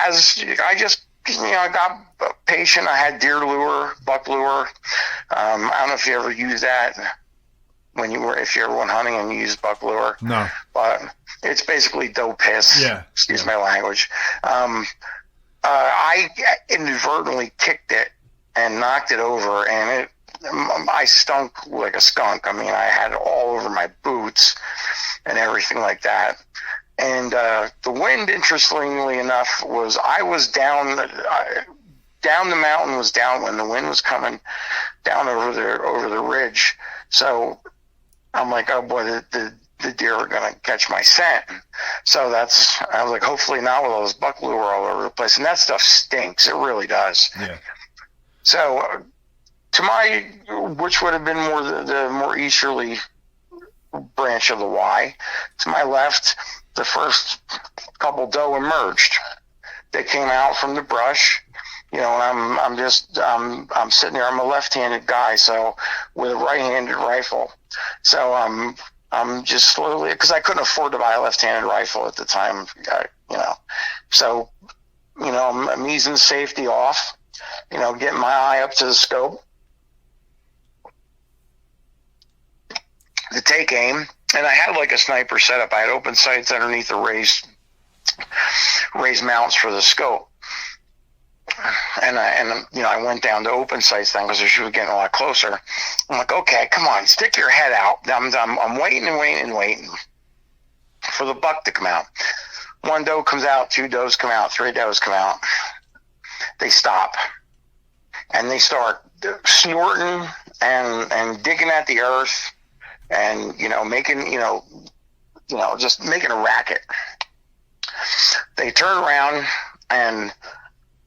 B: as I just I got patient, I had deer lure, buck lure. I don't know if you ever used that if you ever went hunting and you used buck lure.
A: No.
B: But it's basically doe piss.
A: Yeah.
B: Excuse my language. I inadvertently kicked it and knocked it over, and I stunk like a skunk. I mean, I had it all over my boots and everything like that. And the wind, interestingly enough, I was down the mountain was down when the wind was coming down over the ridge. So I'm like, oh boy, the deer are going to catch my scent. So I was like, hopefully not with all this buck lure all over the place. And that stuff stinks. It really does.
A: Yeah.
B: So which would have been the more easterly branch of the Y, to my left, the first couple doe emerged. They came out from the brush, and I'm sitting there. I'm a left-handed guy, so with a right-handed rifle. So I'm just slowly, because I couldn't afford to buy a left-handed rifle at the time, So, I'm easing safety off, getting my eye up to the scope to take aim. And I had like a sniper setup. I had open sights underneath the raised mounts for the scope. And I went down to open sights then because she was getting a lot closer. I'm like, okay, come on, stick your head out. I'm waiting and waiting and waiting for the buck to come out. 1 doe comes out, 2 does come out, 3 does come out. They stop and they start snorting and digging at the earth and making just making a racket. They turn around and,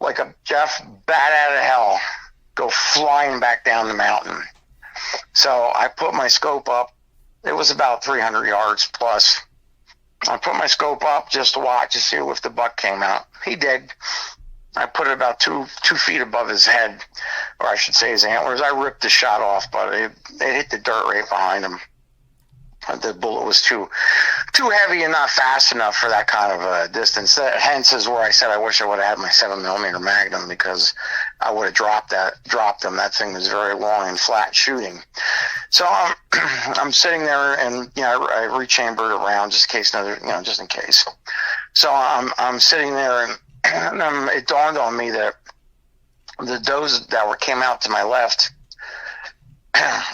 B: like a Jeff bat out of hell, go flying back down the mountain. So I put my scope up. It was about 300 yards plus. I put my scope up just to watch to see if the buck came out. He did. I put it about two feet above his head, or I should say his antlers. I ripped the shot off, but it hit the dirt right behind him. The bullet was too heavy and not fast enough for that kind of a distance. Hence is where I said I wish I would have had my 7mm Magnum, because I would have dropped them. That thing was very long and flat shooting. So I'm sitting there, and I rechambered it around just in case. So I'm sitting there, and it dawned on me that the does that came out to my left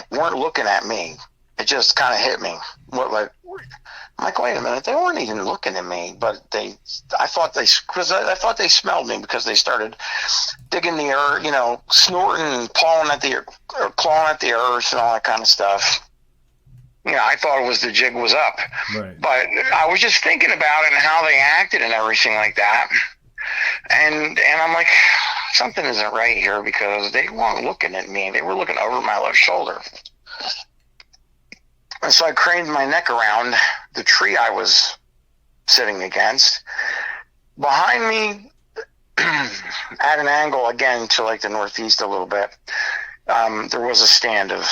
B: weren't looking at me. It just kind of hit me. I'm like, wait a minute, they weren't even looking at me, but I thought they smelled me, because they started digging the earth, snorting and clawing at the earth and all that kind of stuff. I thought the jig was up.
A: Right.
B: But I was just thinking about it and how they acted and everything like that. And I'm like, something isn't right here, because they weren't looking at me. They were looking over my left shoulder. And so I craned my neck around the tree I was sitting against. Behind me, at an angle, again, to like the northeast a little bit, there was a stand of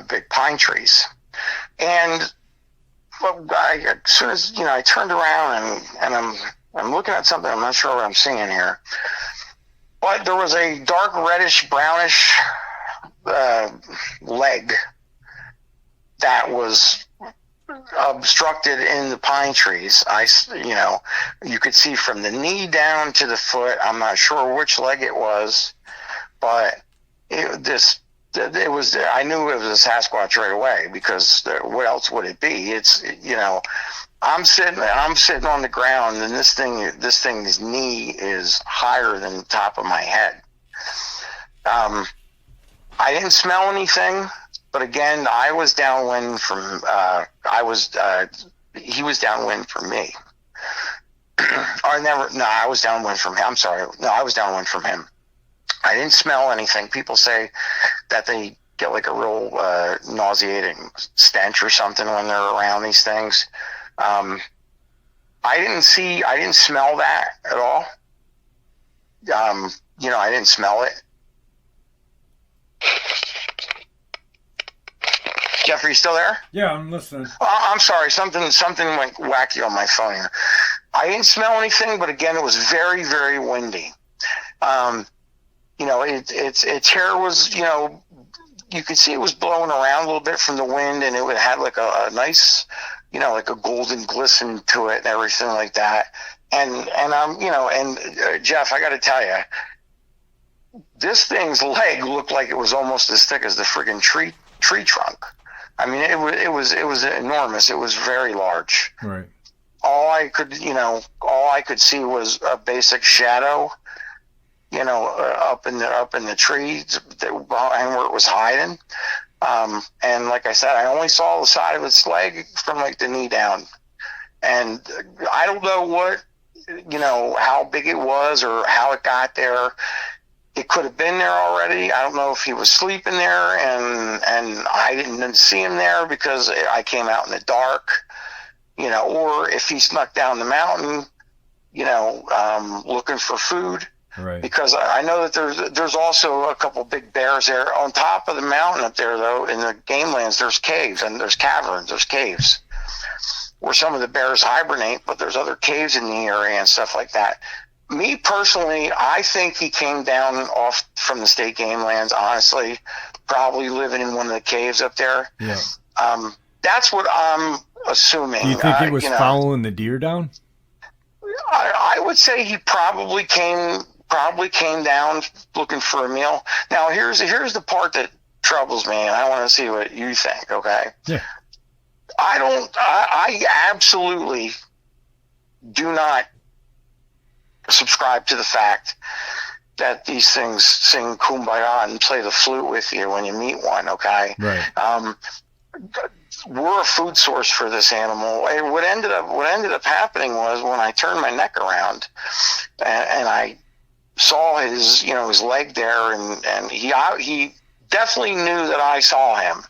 B: big pine trees. And as soon as, I turned around and I'm looking at something, I'm not sure what I'm seeing here. But there was a dark reddish, brownish leg that was obstructed in the pine trees. You could see from the knee down to the foot. I'm not sure which leg it was, but I knew it was a Sasquatch right away, because what else would it be? It's, I'm sitting on the ground, and this thing's knee is higher than the top of my head. I didn't smell anything. But again, I was downwind from, he was downwind from me. I was downwind from him. I'm sorry. No, I was downwind from him. I didn't smell anything. People say that they get like a real nauseating stench or something when they're around these things. I didn't smell that at all. I didn't smell it. Jeffrey, you still there?
A: Yeah, I'm listening.
B: I'm sorry. Something went wacky on my phone here. I didn't smell anything, but again, it was very, very windy. Its hair was, you could see it was blowing around a little bit from the wind, and it had like a nice, like a golden glisten to it and everything like that. And Jeff, I got to tell you, this thing's leg looked like it was almost as thick as the friggin' tree trunk. I mean, it was enormous. It was very large.
A: Right.
B: All I could see was a basic shadow, up in the trees and where it was hiding. And like I said, I only saw the side of its leg from like the knee down. And I don't know how big it was or how it got there. It could have been there already. I don't know if he was sleeping there and I didn't see him there because I came out in the dark, or if he snuck down the mountain, looking for food.
A: Right. Because
B: I know that there's also a couple big bears there. On top of the mountain up there, though, in the game lands, there's caves and there's caverns, there's caves where some of the bears hibernate, but there's other caves in the area and stuff like that. Me personally, I think he came down off from the state game lands, honestly, probably living in one of the caves up there.
A: Yeah.
B: That's what I'm assuming.
A: Do you think it was following the deer down?
B: I would say he probably came down looking for a meal. Now, here's the part that troubles me, and I want to see what you think, okay?
A: Yeah.
B: I absolutely do not subscribe to the fact that these things sing Kumbaya and play the flute with you when you meet one, okay?
A: Right.
B: We're a food source for this animal. And what ended up happening was when I turned my neck around and I saw his, his leg there, and he definitely knew that I saw him,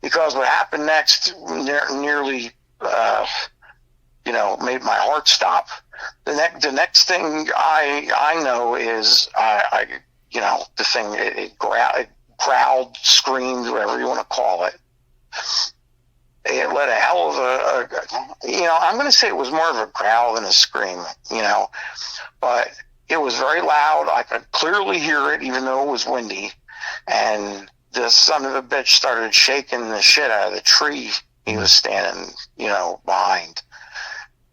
B: because what happened next nearly, made my heart stop. The next thing I know is the thing, it growled, screamed, whatever you want to call it. It let a hell of I'm going to say it was more of a growl than a scream, but it was very loud. I could clearly hear it, even though it was windy. And this son of a bitch started shaking the shit out of the tree he was standing, behind.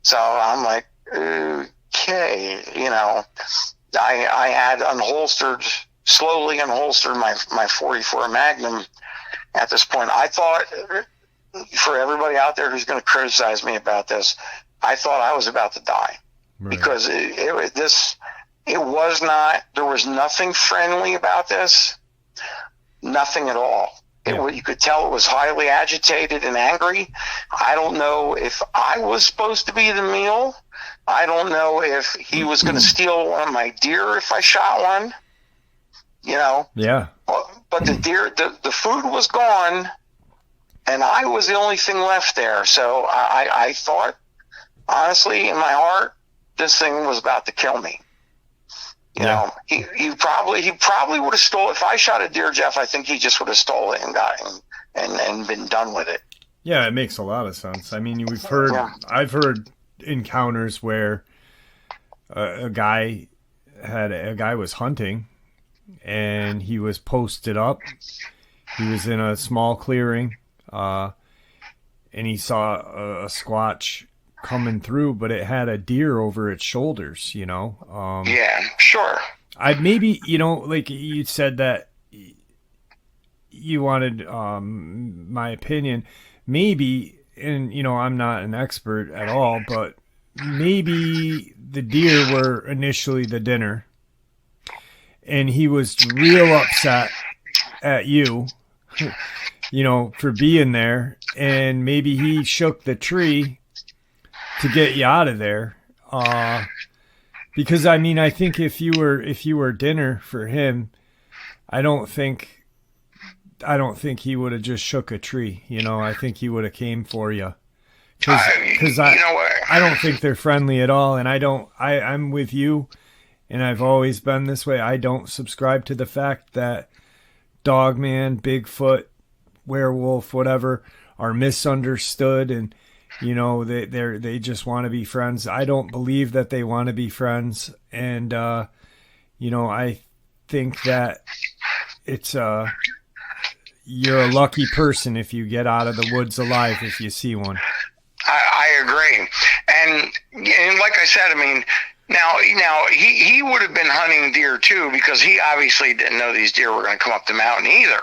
B: So I'm like, okay, I had slowly unholstered my 44 Magnum at this point. I thought, for everybody out there who's going to criticize me about this, I thought I was about to die. Right. Because there was nothing friendly about this, nothing at all. Yeah. You could tell it was highly agitated and angry. I don't know if I was supposed to be the meal. I don't know if he was going to steal one of my deer if I shot one.
A: Yeah.
B: But the deer, the food was gone, and I was the only thing left there. So I thought, honestly, in my heart, this thing was about to kill me. You know, he probably would have stole. If I shot a deer, Jeff, I think he just would have stole it and been done with it.
A: Yeah, it makes a lot of sense. I mean, I've heard encounters where a guy was hunting, and he was posted up. He was in a small clearing, and he saw a Sasquatch coming through, but it had a deer over its shoulders,
B: yeah, sure.
A: I'd maybe, like you said that you wanted my opinion. Maybe, and I'm not an expert at all, but maybe the deer were initially the dinner, and he was real upset at you, for being there, and maybe he shook the tree to get you out of there, because I think if you were dinner for him, I don't think he would have just shook a tree. I think he would have came for you, because I don't think they're friendly at all, and I'm with you, and I've always been this way. I don't subscribe to the fact that Dogman, Bigfoot, werewolf, whatever, are misunderstood, and they just want to be friends. I don't believe that they want to be friends. And, I think that it's, you're a lucky person if you get out of the woods alive, if you see one.
B: I agree. And like I said, now he would have been hunting deer too, because he obviously didn't know these deer were going to come up the mountain either.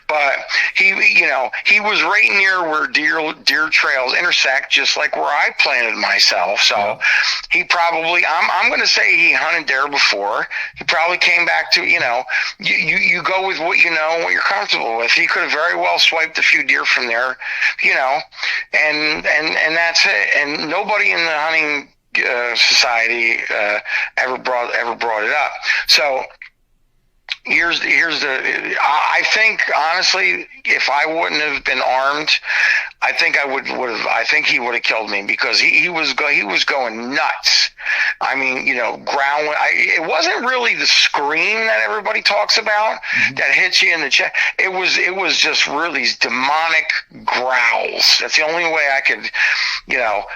B: But he was right near where deer trails intersect, just like where I planted myself. So he probably, I'm going to say he hunted there before. He probably came back to, you go with what you know and what you're comfortable with. He could have very well swiped a few deer from there, and that's it. And nobody in the hunting society ever brought it up. So here's the I think, honestly, if I wouldn't have been armed, I think I think he would have killed me, because he was going nuts. Growling. It wasn't really the scream that everybody talks about, that hits you in the chest. It was just really these demonic growls. That's the only way I could,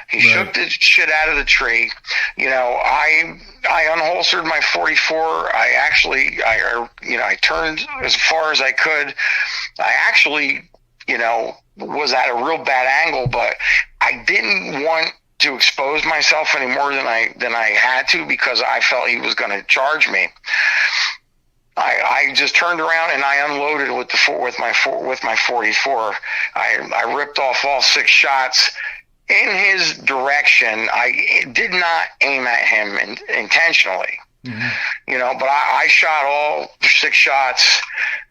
B: he shook the shit out of the tree. I unholstered my 44. I turned as far as I could. I actually, was at a real bad angle, but I didn't want to expose myself any more than I had to, because I felt he was going to charge me. I just turned around and I unloaded with my 44. I ripped off all 6 shots in his direction. I did not aim at him intentionally. But I shot all 6 shots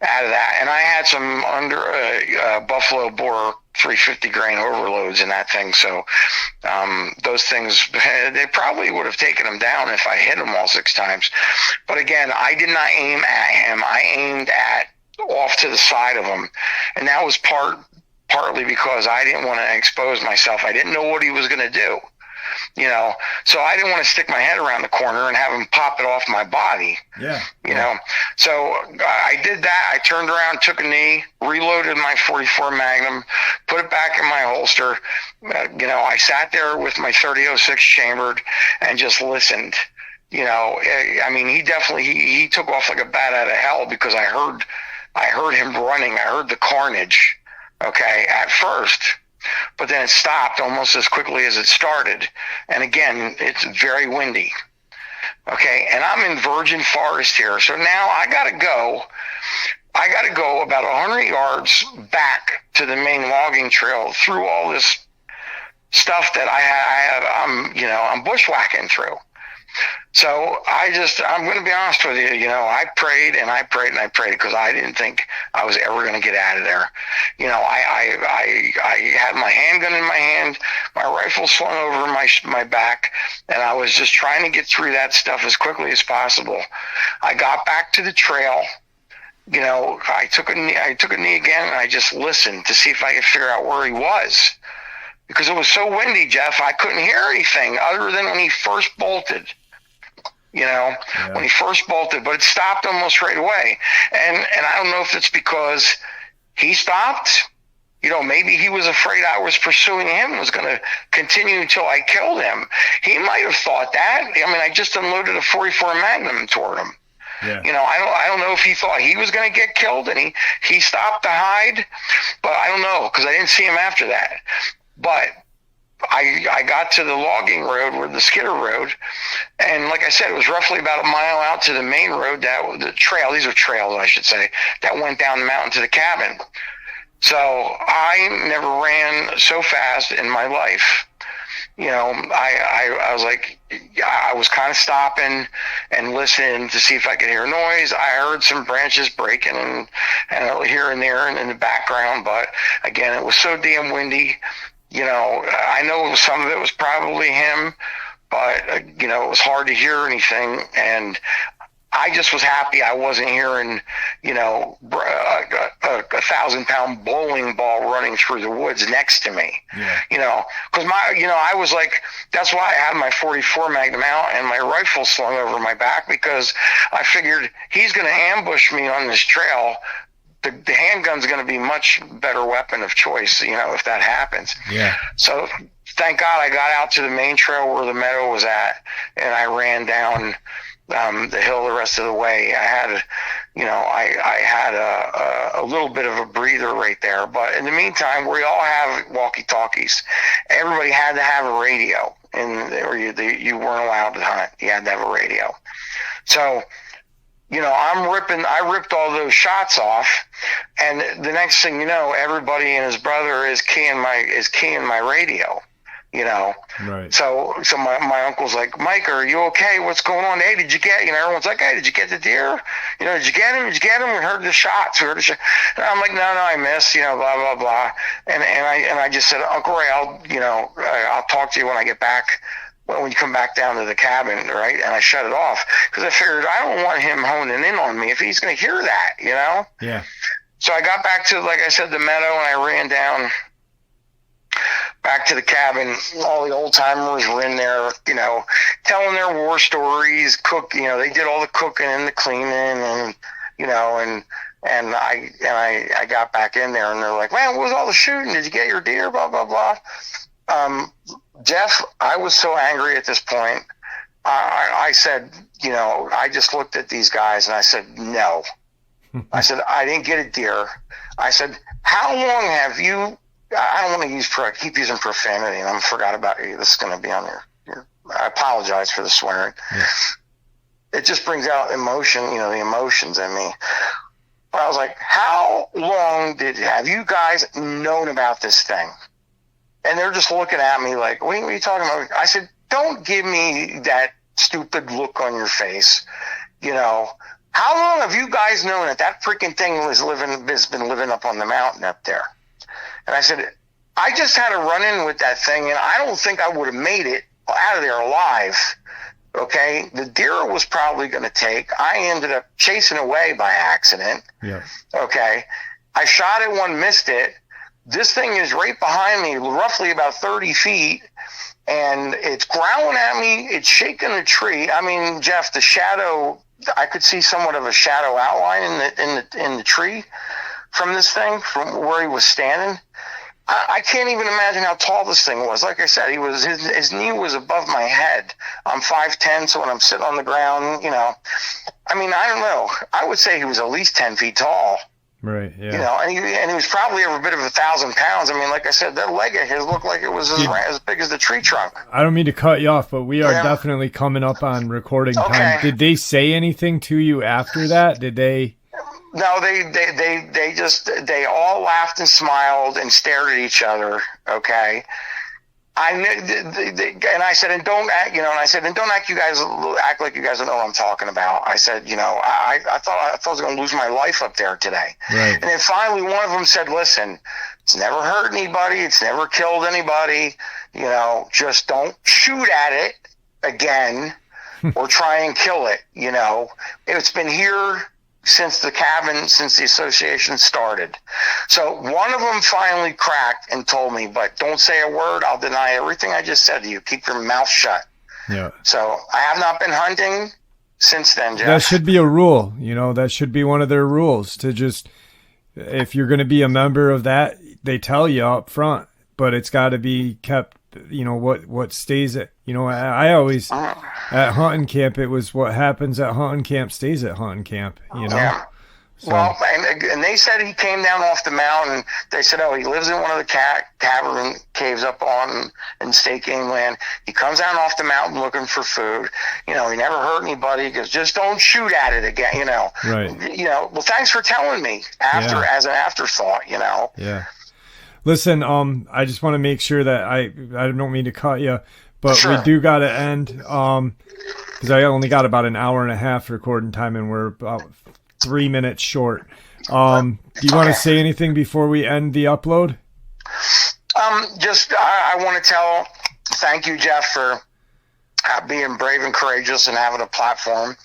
B: out of that, and I had some under buffalo boar 350 grain overloads in that thing. So those things, they probably would have taken him down if I hit him all 6 times. But again, I did not aim at him. I aimed at off to the side of him, and that was partly because I didn't want to expose myself. I didn't know what he was going to do. So I didn't want to stick my head around the corner and have him pop it off my body. So I did that. I turned around, took a knee, reloaded my 44 Magnum, put it back in my holster. I sat there with my 30-06 chambered and just listened. I mean, he took off like a bat out of hell because I heard him running. I heard the carnage, okay, at first. But then it stopped almost as quickly as it started. And again, it's very windy. Okay, and I'm in virgin forest here. So now I got to go about 100 yards back to the main logging trail through all this stuff that I'm bushwhacking through. So I'm going to be honest with you, I prayed and I prayed and I prayed because I didn't think I was ever going to get out of there. I had my handgun in my hand, my rifle slung over my back, and I was just trying to get through that stuff as quickly as possible. I got back to the trail. I took a knee again, and I just listened to see if I could figure out where he was. Because it was so windy, Jeff, I couldn't hear anything other than when he first bolted. When he first bolted, but it stopped almost right away. And I don't know if it's because he stopped. Maybe he was afraid I was pursuing him, was going to continue until I killed him. He might have thought that. I mean, I just unloaded a 44 Magnum toward him. Yeah. I don't know if he thought he was going to get killed and he stopped to hide, but I don't know because I didn't see him after that. But I got to the logging road, or the skidder road, and like I said, it was roughly about a mile out to the main road, the trail, these are trails, I should say, that went down the mountain to the cabin. So I never ran so fast in my life. I was like, I was kind of stopping and listening to see if I could hear noise. I heard some branches breaking and here and there and in the background, but again, it was so damn windy. I know some of it was probably him, but, it was hard to hear anything. And I just was happy I wasn't hearing, a 1,000-pound bowling ball running through the woods next to me. Because I was like, that's why I had my 44 Magnum out and my rifle slung over my back, because I figured he's going to ambush me on this trail. The handgun's going to be much better weapon of choice, if that happens. Yeah. So thank God I got out to the main trail where the meadow was at, and I ran down the hill the rest of the way. I had, I had a little bit of a breather right there. But in the meantime, we all have walkie-talkies. Everybody had to have a radio, or you weren't allowed to hunt. You had to have a radio. So, I ripped all those shots off, and the next thing you know, everybody and his brother is keying my radio, Right. So my uncle's like, Mike, are you okay? What's going on? Hey, did you get, everyone's like, hey, did you get the deer? Did you get him? Did you get him? We heard the shots. And I'm like, no, I missed, blah, blah, blah. And I just said, Uncle Ray, I'll talk to you when I get back. When you come back down to the cabin, right? And I shut it off because I figured I don't want him honing in on me if he's going to hear that, Yeah. So I got back to, like I said, the meadow, and I ran down back to the cabin. All the old timers were in there, telling their war stories, they did all the cooking and the cleaning, and, and I got back in there, and they're like, man, what was all the shooting? Did you get your deer? Blah, blah, blah. Jeff, I was so angry at this point. I said, I just looked at these guys and I said, no. I said, I didn't get a deer. I said, how long have you, I don't want to keep using profanity, and I forgot about you. This is going to be on here. I apologize for the swearing. Yeah. It just brings out emotion, the emotions in me. But I was like, how long have you guys known about this thing? And they're just looking at me like, what are you talking about? I said, don't give me that stupid look on your face. You know, how long have you guys known that freaking thing has been living up on the mountain up there? And I said, I just had a run-in with that thing, and I don't think I would have made it out of there alive. Okay, the deer was probably going to take. I ended up chasing away by accident.
A: Yeah.
B: Okay, I shot it one, missed it. This thing is right behind me, roughly about 30 feet, and it's growling at me. It's shaking the tree. I mean, Jeff, the shadow, I could see somewhat of a shadow outline in the tree from this thing, from where he was standing. I can't even imagine how tall this thing was. Like I said, his knee was above my head. I'm 5'10", so when I'm sitting on the ground, you know, I mean, I don't know. I would say he was at least 10 feet tall.
A: Right, yeah.
B: You know, and he was probably every bit of 1,000 pounds. I mean, like I said, that leg of his looked like it was as big as the tree trunk.
A: I don't mean to cut you off, but we are definitely coming up on recording time. Did they say anything to you after that? Did they...
B: No, they all laughed and smiled and stared at each other. Okay, I knew, and I said, and don't act, you know, and I said, and don't act like you guys don't know what I'm talking about. I said, you know, I thought I was going to lose my life up there today.
A: Right. And
B: then finally, one of them said, listen, it's never hurt anybody, it's never killed anybody. You know, just don't shoot at it again or try and kill it. You know, it's been here since the association started. So one of them finally cracked and told me, but don't say a word. I'll deny everything I just said to you. Keep your mouth shut.
A: Yeah.
B: So I have not been hunting since then, Jeff.
A: That should be a rule. You know, that should be one of their rules to just, if you're going to be a member of that, they tell you up front, but it's got to be kept, you know, what stays at, you know, I always, at hunting camp, it was what happens at hunting camp stays at hunting camp, you know?
B: Yeah. So. Well, and they said he came down off the mountain. They said, oh, he lives in one of the cavern caves up on in state game land. He comes down off the mountain looking for food. You know, he never hurt anybody. He goes, just don't shoot at it again, you know?
A: Right.
B: You know, well, thanks for telling me as an afterthought, you know?
A: Yeah. Listen, I just want to make sure that I don't mean to cut you, but
B: sure.
A: We do got to end, because I only got about an hour and a half recording time, and we're about 3 minutes short. Do you want to say anything before we end the upload?
B: I want to thank you, Jeff, for being brave and courageous and having a platform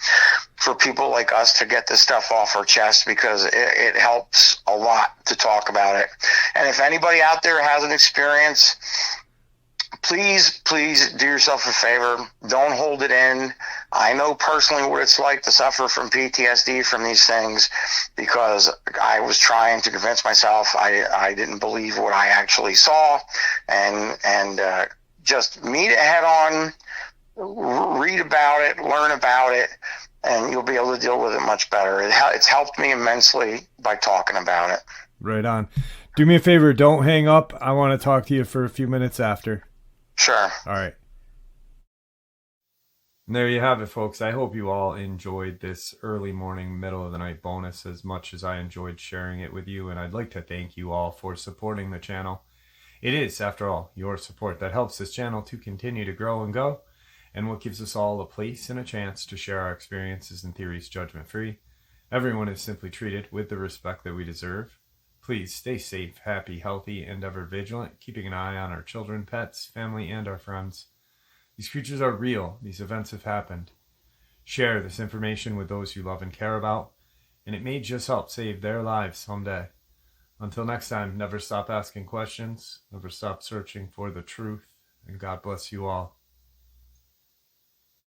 B: for people like us to get this stuff off our chest, because it helps a lot to talk about it. And if anybody out there has an experience, please do yourself a favor. Don't hold it in. I know personally what it's like to suffer from PTSD from these things, because I was trying to convince myself I didn't believe what I actually saw, and just meet it head on, read about it, learn about it, and you'll be able to deal with it much better. It's helped me immensely by talking about it.
A: Right on. Do me a favor, don't hang up. I want to talk to you for a few minutes after.
B: Sure.
A: All right. And there you have it, folks. I hope you all enjoyed this early morning, middle of the night bonus as much as I enjoyed sharing it with you. And I'd like to thank you all for supporting the channel. It is, after all, your support that helps this channel to continue to grow and go, and what gives us all a place and a chance to share our experiences and theories judgment-free. Everyone is simply treated with the respect that we deserve. Please stay safe, happy, healthy, and ever vigilant, keeping an eye on our children, pets, family, and our friends. These creatures are real. These events have happened. Share this information with those you love and care about, and it may just help save their lives someday. Until next time, never stop asking questions, never stop searching for the truth, and God bless you all.